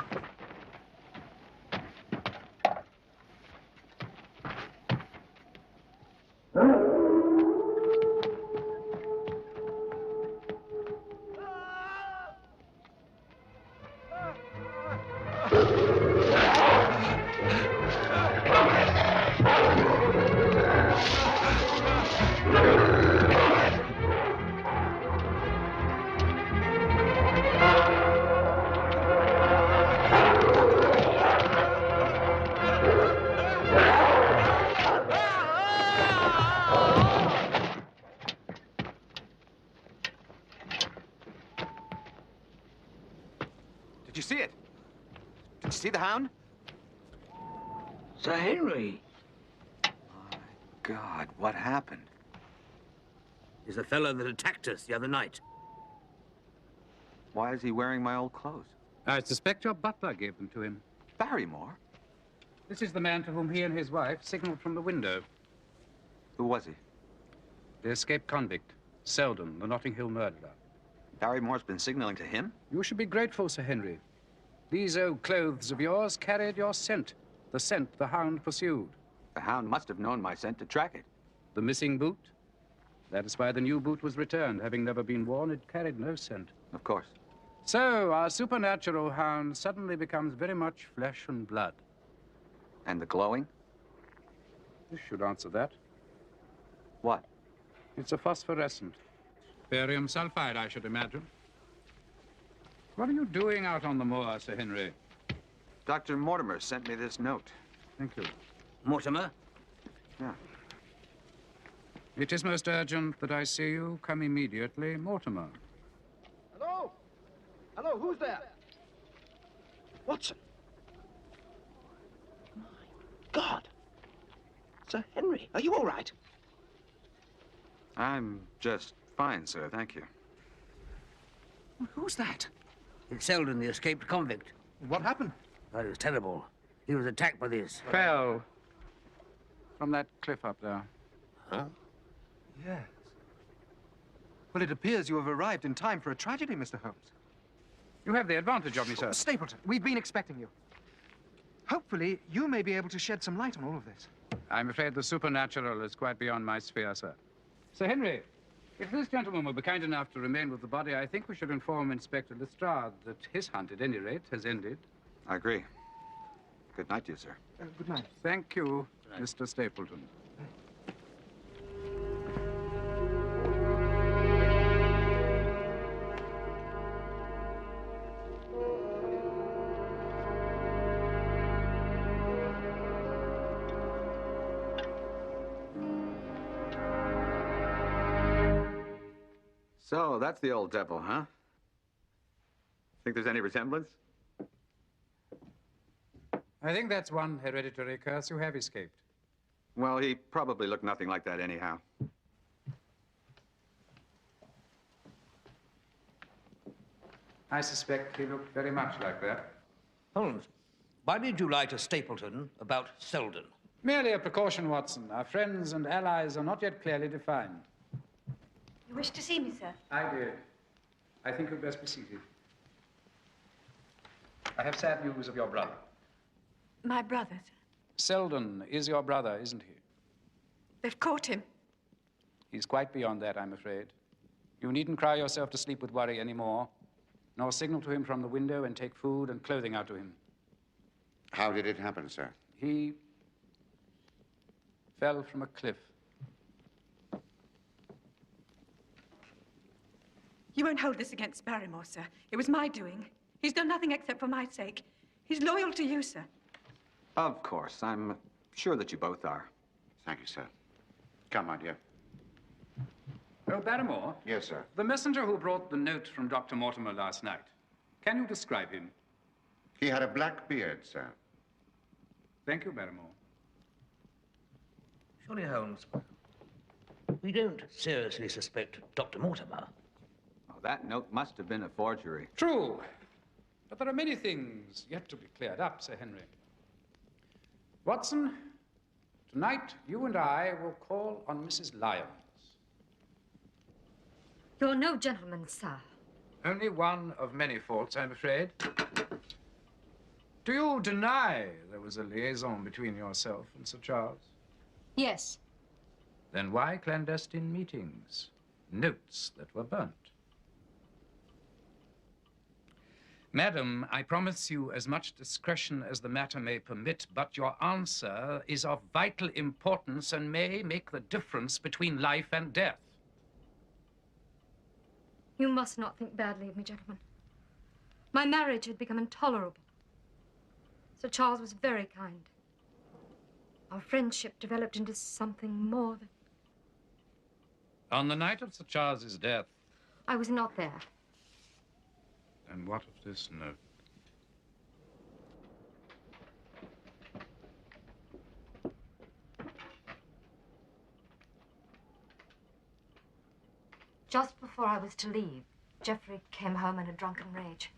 see the Hound? Sir Henry. God, what happened? He's the fellow that attacked us the other night. Why is he wearing my old clothes? I suspect your butler gave them to him. Barrymore? This is the man to whom he and his wife signaled from the window. Who was he? The escaped convict, Selden, the Notting Hill murderer. Barrymore's been signaling to him? You should be grateful, Sir Henry. These old clothes of yours carried your scent. The scent the Hound pursued. The Hound must have known my scent to track it. The missing boot? That is why the new boot was returned. Having never been worn, it carried no scent. Of course. So, our supernatural Hound suddenly becomes very much flesh and blood. And the glowing? This should answer that. What? It's a phosphorescent. Barium sulfide, I should imagine. What are you doing out on the moor, Sir Henry? Dr. Mortimer sent me this note. Thank you. Mortimer? Yeah. It is most urgent that I see you. Come immediately, Mortimer. Hello? Hello, who's there? Watson. My God. Sir Henry, are you all right? I'm just fine, sir, thank you. Who's that? It's Selden, the escaped convict. What happened? Oh, it was terrible. He was attacked by this. Fell from that cliff up there. Huh? Yes. Well, it appears you have arrived in time for a tragedy, Mr. Holmes. You have the advantage of me, sir. Stapleton, we've been expecting you. Hopefully, you may be able to shed some light on all of this. I'm afraid the supernatural is quite beyond my sphere, sir. Sir Henry, if this gentleman will be kind enough to remain with the body, I think we should inform Inspector Lestrade that his hunt, at any rate, has ended. I agree. Good night to you, sir. Good night. Thank you, Mr. Stapleton. So, that's the old devil, huh? Think there's any resemblance? I think that's one hereditary curse you have escaped. Well, he probably looked nothing like that anyhow. I suspect he looked very much like that. Holmes, why did you lie to Stapleton about Selden? Merely a precaution, Watson. Our friends and allies are not yet clearly defined. You wish to see me, sir? I did. I think you'd best be seated. I have sad news of your brother. My brother, sir. Selden is your brother, isn't he? They've caught him. He's quite beyond that, I'm afraid. You needn't cry yourself to sleep with worry anymore, nor signal to him from the window and take food and clothing out to him. How did it happen, sir? He fell from a cliff. You won't hold this against Barrymore, sir. It was my doing. He's done nothing except for my sake. He's loyal to you, sir. Of course. I'm sure that you both are. Thank you, sir. Come, my dear. Oh, Barrymore? Yes, sir. The messenger who brought the note from Dr. Mortimer last night. Can you describe him? He had a black beard, sir. Thank you, Barrymore. Surely, Holmes, we don't seriously suspect Dr. Mortimer. Oh, that note must have been a forgery. True. But there are many things yet to be cleared up, Sir Henry. Watson, tonight you and I will call on Mrs. Lyons. You're no gentleman, sir. Only one of many faults, I'm afraid. Do you deny there was a liaison between yourself and Sir Charles? Yes. Then why clandestine meetings? Notes that were burnt. Madam, I promise you as much discretion as the matter may permit, but your answer is of vital importance and may make the difference between life and death. You must not think badly of me, gentlemen. My marriage had become intolerable. Sir Charles was very kind. Our friendship developed into something more than... On the night of Sir Charles's death... I was not there. And what of this note? Just before I was to leave, Geoffrey came home in a drunken rage.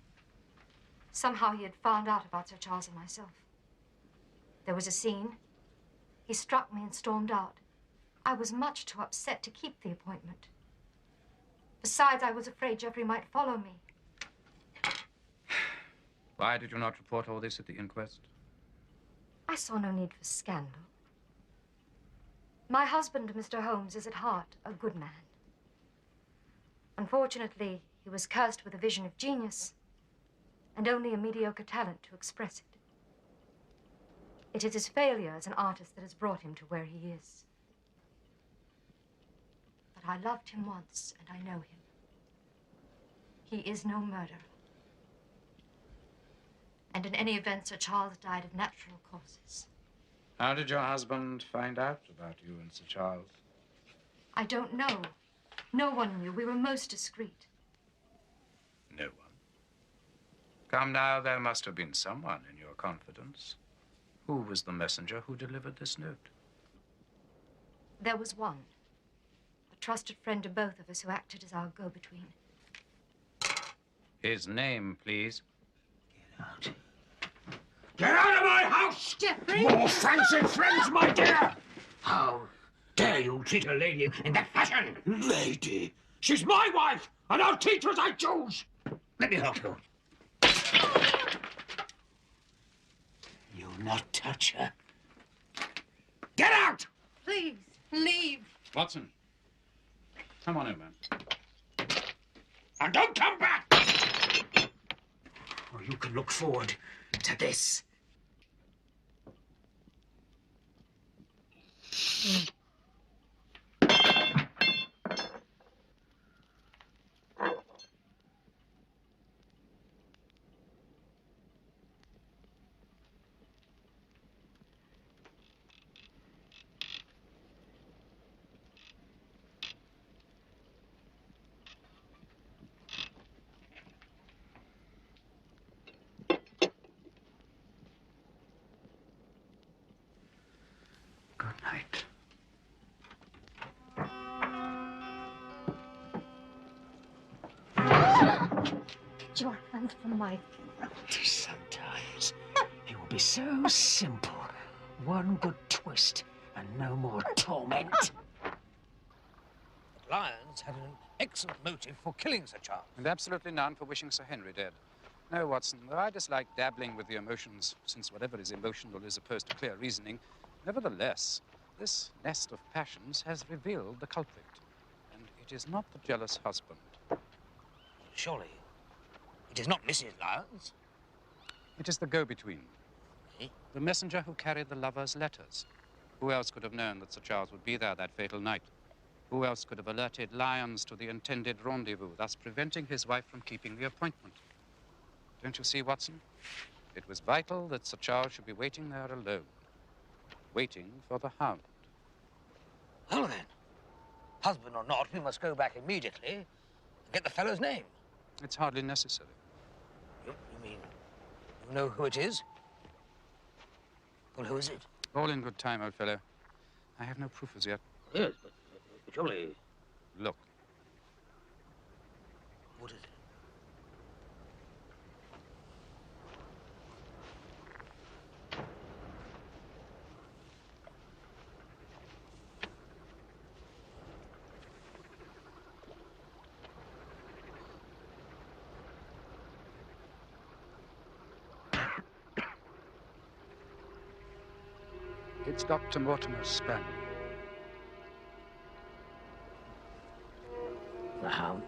Somehow he had found out about Sir Charles and myself. There was a scene. He struck me and stormed out. I was much too upset to keep the appointment. Besides, I was afraid Geoffrey might follow me. Why did you not report all this at the inquest? I saw no need for scandal. My husband, Mr. Holmes, is at heart a good man. Unfortunately, he was cursed with a vision of genius and only a mediocre talent to express it. It is his failure as an artist that has brought him to where he is. But I loved him once, and I know him. He is no murderer. And in any event, Sir Charles died of natural causes. How did your husband find out about you and Sir Charles? I don't know. No one knew. We were most discreet. No one. Come now, there must have been someone in your confidence. Who was the messenger who delivered this note? There was one. A trusted friend to both of us who acted as our go-between. His name, please. Get out of my house! Geoffrey! More fancy friends, my dear! How dare you treat a lady in that fashion? Lady? She's my wife, and I'll teach her as I choose. Let me help you. You'll not touch her. Get out! Please, leave. Watson, come on in, man. And don't come back! Or you can look forward to this. Good night. Get your hands from my throat. Sometimes it will be so simple. One good twist and no more torment. Lyons had an excellent motive for killing Sir Charles. And absolutely none for wishing Sir Henry dead. No, Watson, though I dislike dabbling with the emotions, since whatever is emotional is opposed to clear reasoning, nevertheless, this nest of passions has revealed the culprit. And it is not the jealous husband. Surely, it is not Mrs. Lyons. It is the go-between. Eh? The messenger who carried the lover's letters. Who else could have known that Sir Charles would be there that fatal night? Who else could have alerted Lyons to the intended rendezvous, thus preventing his wife from keeping the appointment? Don't you see, Watson? It was vital that Sir Charles should be waiting there alone, waiting for the Hound. Well then, husband or not, we must go back immediately and get the fellow's name. It's hardly necessary. You mean you know who it is? Well, who is it? All in good time, old fellow. I have no proof as yet. Yes, but surely... Look. What is it? It's Dr. Mortimer's spaniel. The Hound.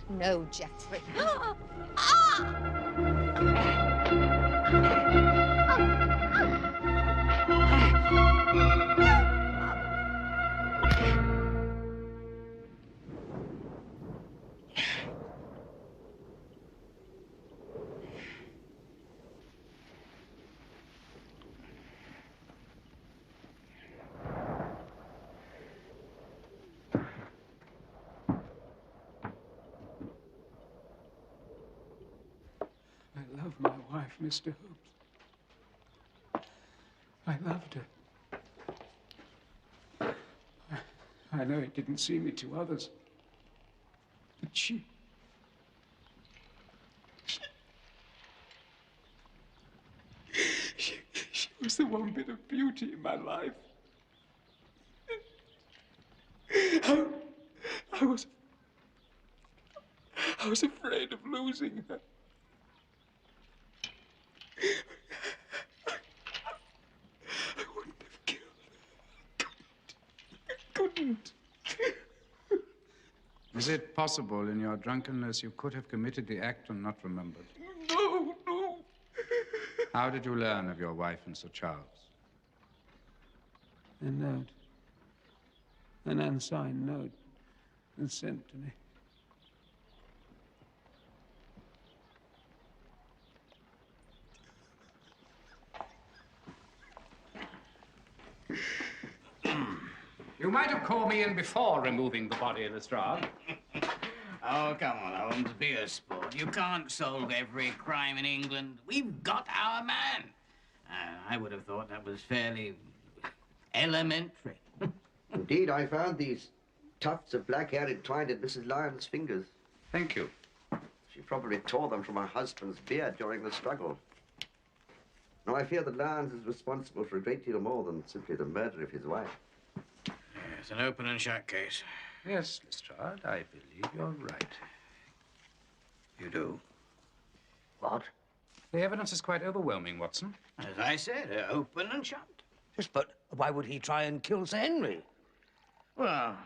No, Geoffrey. I love my wife, Mr. Holmes. I loved her. I know it didn't seem it to others, but she was the one bit of beauty in my life. I was afraid of losing her. I wouldn't have killed her. I couldn't. Is it possible in your drunkenness you could have committed the act and not remembered? No. How did you learn of your wife and Sir Charles? A note. An unsigned note. And sent to me. You might have called me in before removing the body, Lestrade. Oh, come on, Holmes, be a sport. You can't solve every crime in England. We've got our man. I would have thought that was fairly elementary. Indeed, I found these tufts of black hair entwined in Mrs. Lyon's fingers. Thank you. She probably tore them from her husband's beard during the struggle. Now, I fear that Lyons is responsible for a great deal more than simply the murder of his wife. It's an open and shut case. Yes, Lestrade, I believe you're right. You do? What? The evidence is quite overwhelming, Watson. As I said, open and shut. Yes, but why would he try and kill Sir Henry? Well,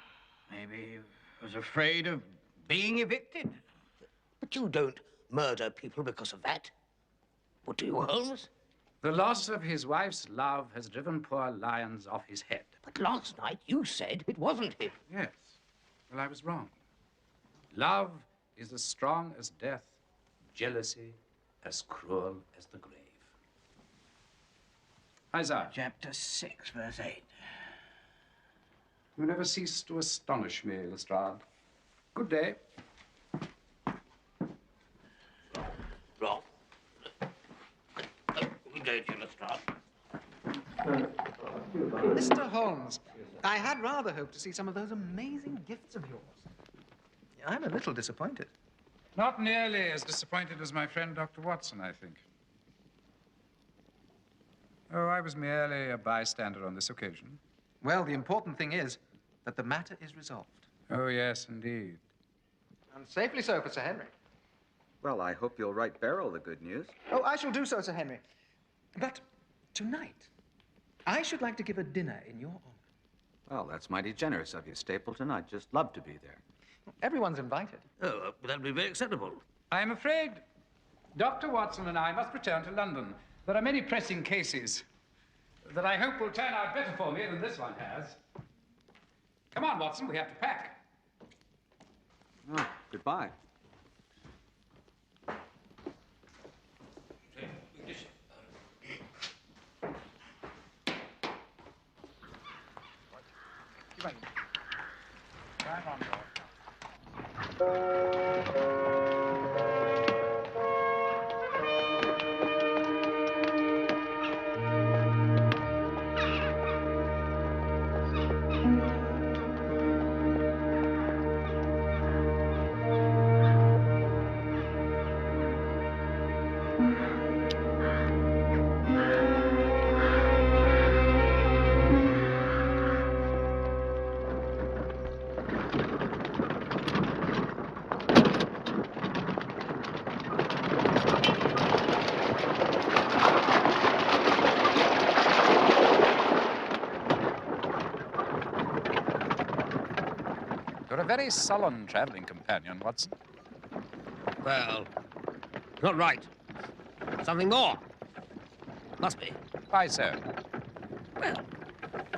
maybe he was afraid of being evicted. But you don't murder people because of that. What do you, Holmes? The loss of his wife's love has driven poor Lyons off his head. But last night you said it wasn't him. Yes. Well, I was wrong. Love is as strong as death, jealousy as cruel as the grave. Isaiah. Chapter 6, verse 8. You never cease to astonish me, Lestrade. Good day. Wrong. Good day to you, Lestrade. Mr. Holmes, I had rather hoped to see some of those amazing gifts of yours. I'm a little disappointed. Not nearly as disappointed as my friend Dr. Watson, I think. Oh, I was merely a bystander on this occasion. Well, the important thing is that the matter is resolved. Oh, yes, indeed. And safely so for Sir Henry. Well, I hope you'll write Beryl the good news. Oh, I shall do so, Sir Henry. But tonight, I should like to give a dinner in your honor. Well, that's mighty generous of you, Stapleton. I'd just love to be there. Everyone's invited. Oh, that'd be very acceptable. I'm afraid Dr. Watson and I must return to London. There are many pressing cases that I hope will turn out better for me than this one has. Come on, Watson, we have to pack. Oh, goodbye. Drive on, boy. You're a very sullen traveling companion, Watson. Well, not right. Something more. Must be. Why so? Well,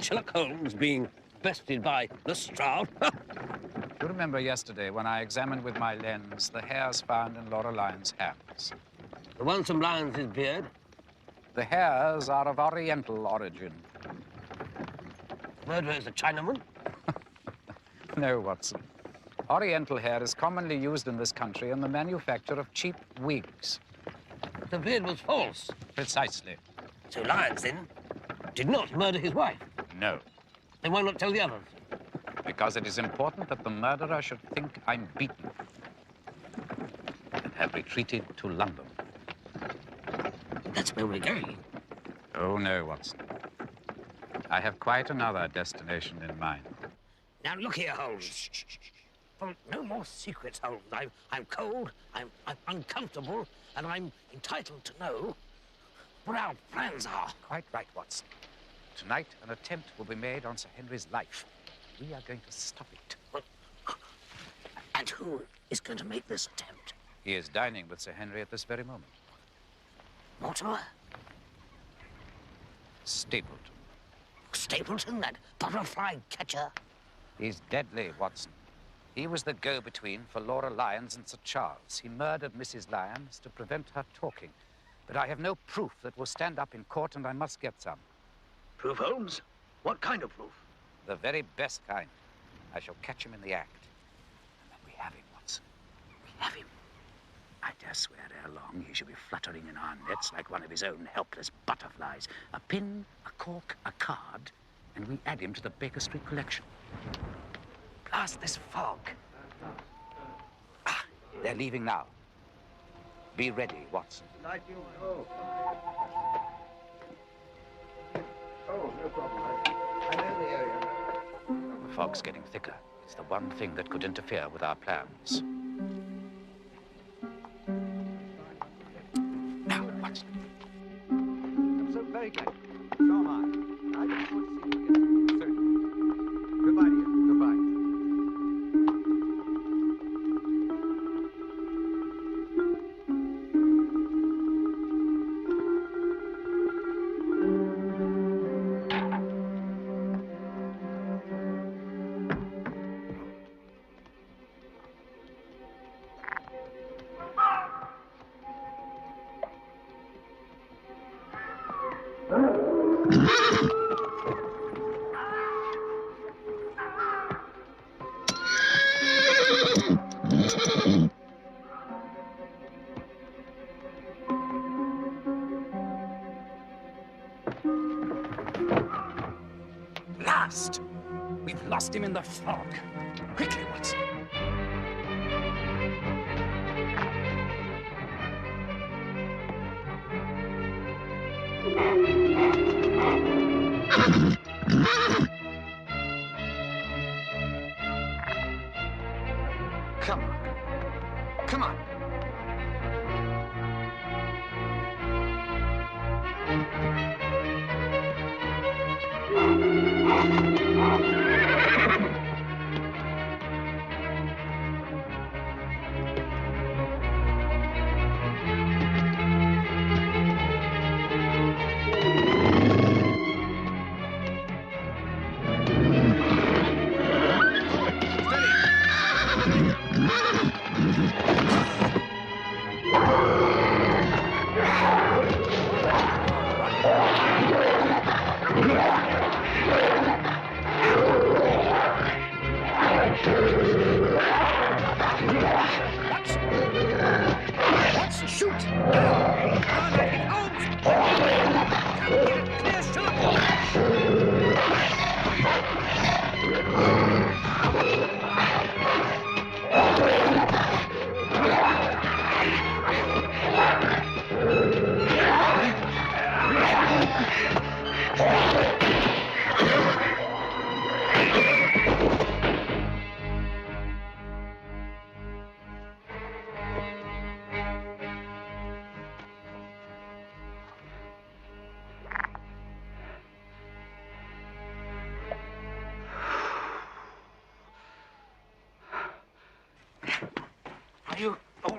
Sherlock Holmes being bested by Lestrade. You remember yesterday when I examined with my lens the hairs found in Laura Lyon's hands? The ones from Lyon's beard? The hairs are of Oriental origin. The murderer is a Chinaman? No, Watson. Oriental hair is commonly used in this country in the manufacture of cheap wigs. The beard was false. Precisely. So Lyons, then, did not murder his wife? No. Then why not tell the others? Because it is important that the murderer should think I'm beaten and have retreated to London. That's where we're going. Oh, no, Watson. I have quite another destination in mind. Now, look here, Holmes. Well, no more secrets, Holmes. I'm cold, I'm uncomfortable, and I'm entitled to know what our plans are. Quite right, Watson. Tonight, an attempt will be made on Sir Henry's life. We are going to stop it. Well, and who is going to make this attempt? He is dining with Sir Henry at this very moment. Mortimer? Stapleton. Stapleton, that butterfly catcher? He's deadly, Watson. He was the go-between for Laura Lyons and Sir Charles. He murdered Mrs. Lyons to prevent her talking. But I have no proof that will stand up in court, and I must get some. Proof, Holmes? What kind of proof? The very best kind. I shall catch him in the act. And then we have him, Watson. We have him. I dare swear ere long he shall be fluttering in our nets like one of his own helpless butterflies. A pin, a cork, a card, and we add him to the Baker Street collection. Blast this fog. Ah, they're leaving now. Be ready, Watson. Oh, no problem. I know the area. The fog's getting thicker. It's the one thing that could interfere with our plans. Now, Watson. I'm so very glad. So am I. I just want to see you again. Certainly. Goodbye, dear. Goodbye. We've lost him in the fog. Quickly, Watson. Come on. Come on.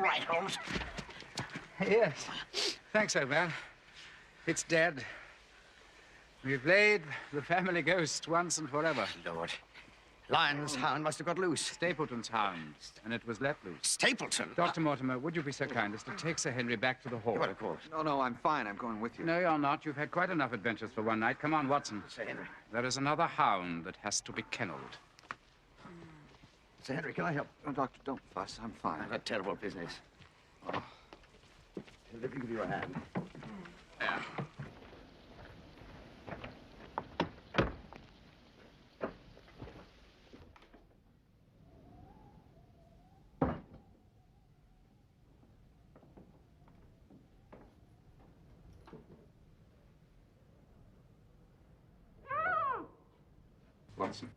right, Holmes? Yes. Thanks, old man. It's dead. We've laid the family ghost once and forever. Lord. Lionel's hound must have got loose. Stapleton's hound, and it was let loose. Stapleton? Dr. Mortimer, would you be so kind as to take Sir Henry back to the hall? What, of course. No, I'm fine. I'm going with you. No, you're not. You've had quite enough adventures for one night. Come on, Watson. Sir Henry. There is another hound that has to be kennelled. Sir Henry, can I help? No, Doctor, don't fuss. I'm fine. I've had terrible business. Oh. Let me give you a hand. Yeah. Watson.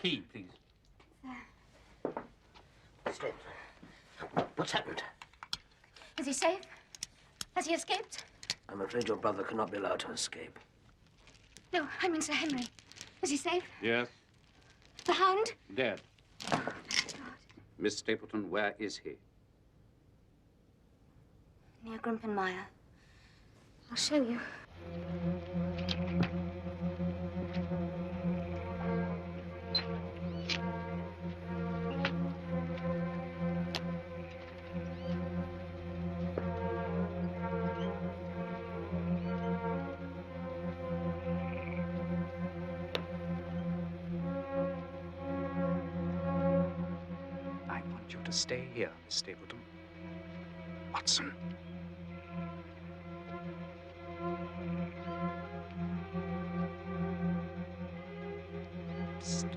Key, please. Stay. What's happened? Is he safe? Has he escaped? I'm afraid your brother cannot be allowed to escape. No, I mean Sir Henry. Is he safe? Yes, The hound? dead. Miss Stapleton, where is he? Near Grimpenmire. I'll show you. I want you to stay here, Miss Stapleton. Watson. Psst.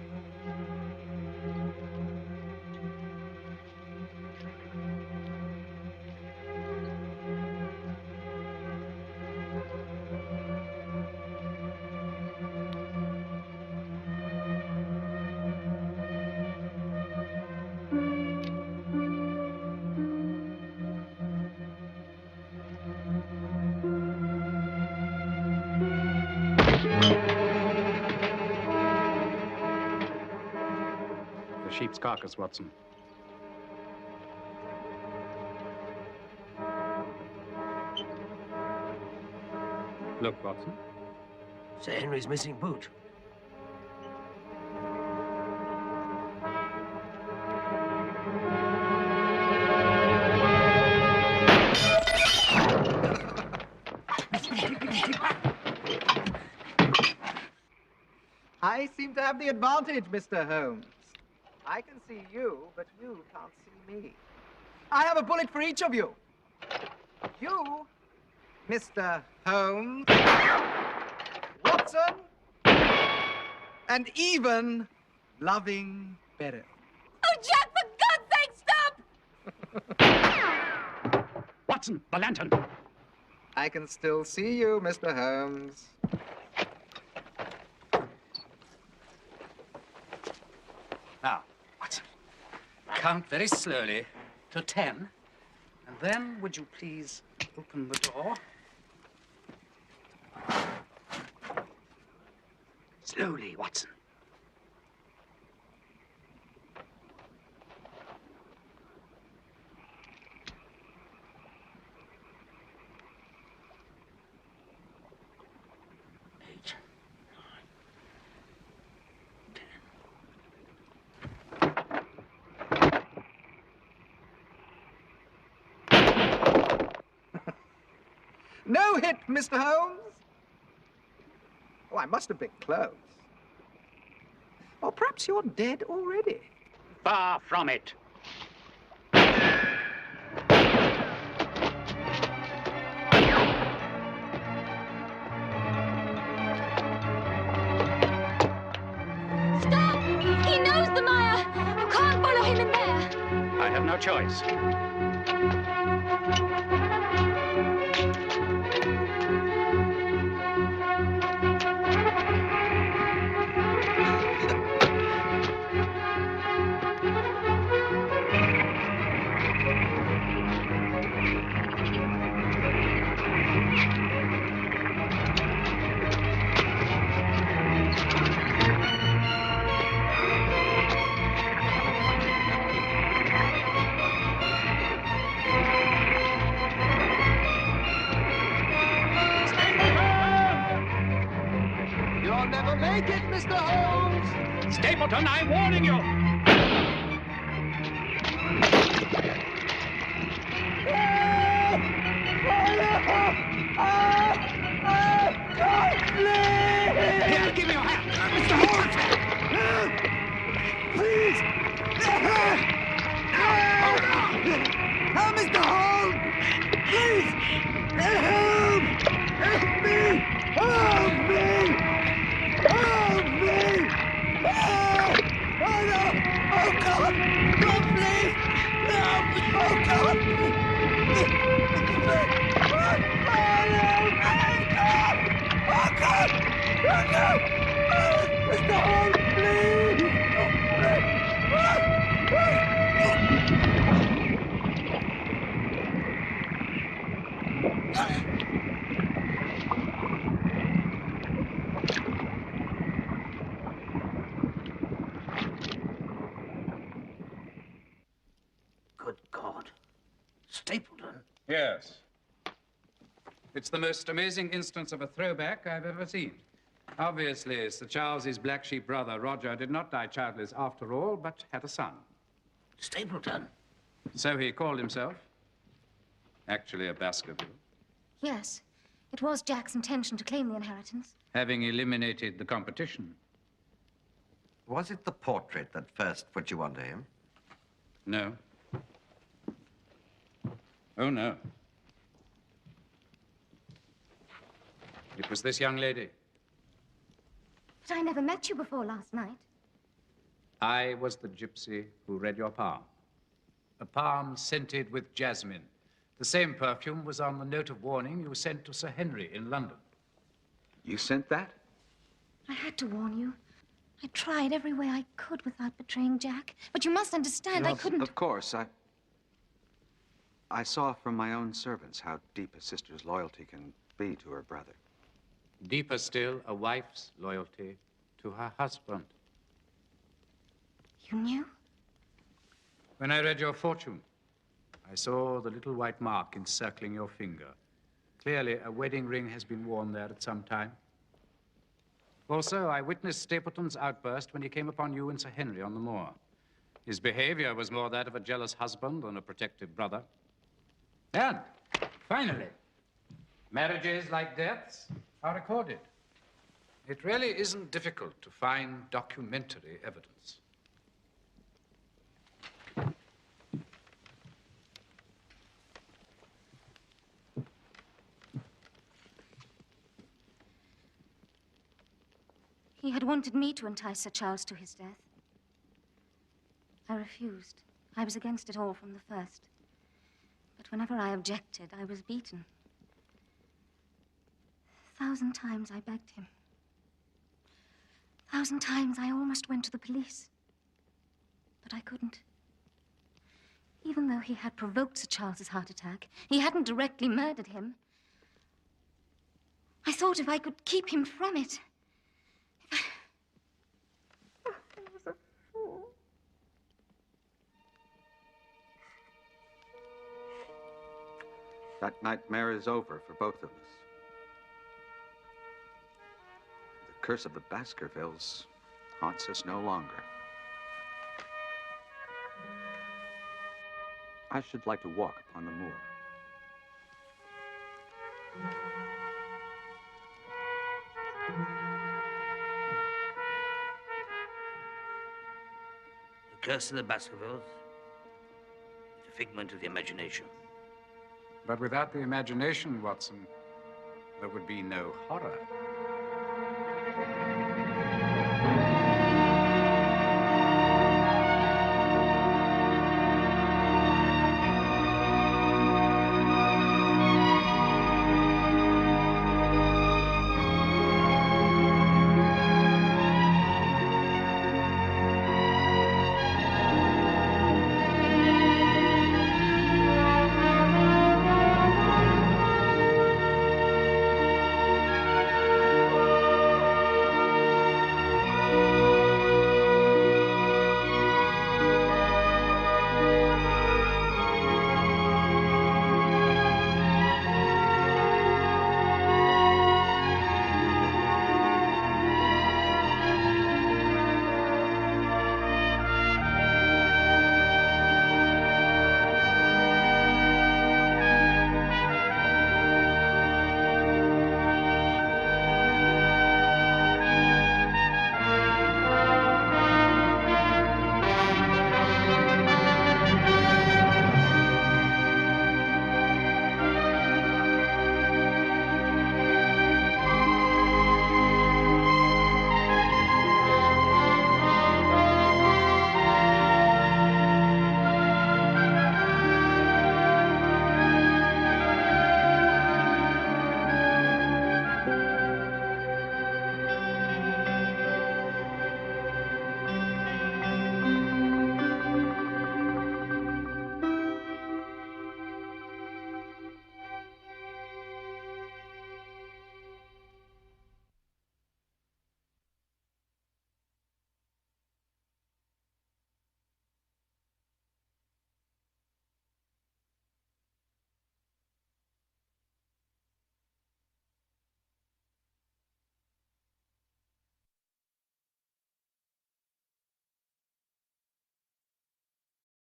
The sheep's carcass, Watson. Look, Watson. Sir Henry's missing boot. I seem to have the advantage, Mr. Holmes. I can see you, but you can't see me. I have a bullet for each of you. You, Mr. Holmes, Watson, and even loving Beryl. Oh, Jack, for God's sake, stop! Watson, the lantern. I can still see you, Mr. Holmes. Now, Watson, count very slowly to 10, and then would you please open the door? Slowly, Watson. No hit, Mr. Holmes. Oh, I must have been close. Or perhaps you're dead already. Far from it. Stop! He knows the mire! You can't follow him in there! I have no choice. Take it, Mr. Holmes! Stapleton, I'm warning you! Here, give me your hand! Mr. Holmes! Please! Help, Mr. Holmes! Please! Help! Help me! Help me! Help me! Oh, no! Oh, God! No, please! Help me! Oh, God! Oh, God! Oh, God! Mr. Holmes, please! Good God. Stapleton? Yes. It's the most amazing instance of a throwback I've ever seen. Obviously, Sir Charles's black sheep brother, Roger, did not die childless after all, but had a son. Stapleton? So he called himself. Actually a Baskerville. Yes, it was Jack's intention to claim the inheritance. Having eliminated the competition. Was it the portrait that first put you onto him? No. Oh, no. It was this young lady. But I never met you before last night. I was the gypsy who read your palm. A palm scented with jasmine. The same perfume was on the note of warning you sent to Sir Henry in London. You sent that? I had to warn you. I tried every way I could without betraying Jack. But you must understand, I couldn't... Of course, I saw from my own servants how deep a sister's loyalty can be to her brother. Deeper still, a wife's loyalty to her husband. You knew? When I read your fortune, I saw the little white mark encircling your finger. Clearly, a wedding ring has been worn there at some time. Also, I witnessed Stapleton's outburst when he came upon you and Sir Henry on the moor. His behavior was more that of a jealous husband than a protective brother. And, finally, marriages like deaths are recorded. It really isn't difficult to find documentary evidence. He had wanted me to entice Sir Charles to his death. I refused. I was against it all from the first. But whenever I objected, I was beaten. 1,000 times I begged him. 1,000 times I almost went to the police. But I couldn't. Even though he had provoked Sir Charles's heart attack, he hadn't directly murdered him. I thought if I could keep him from it... That nightmare is over for both of us. The curse of the Baskervilles haunts us no longer. I should like to walk upon the moor. The curse of the Baskervilles is a figment of the imagination. But without the imagination, Watson, there would be no horror.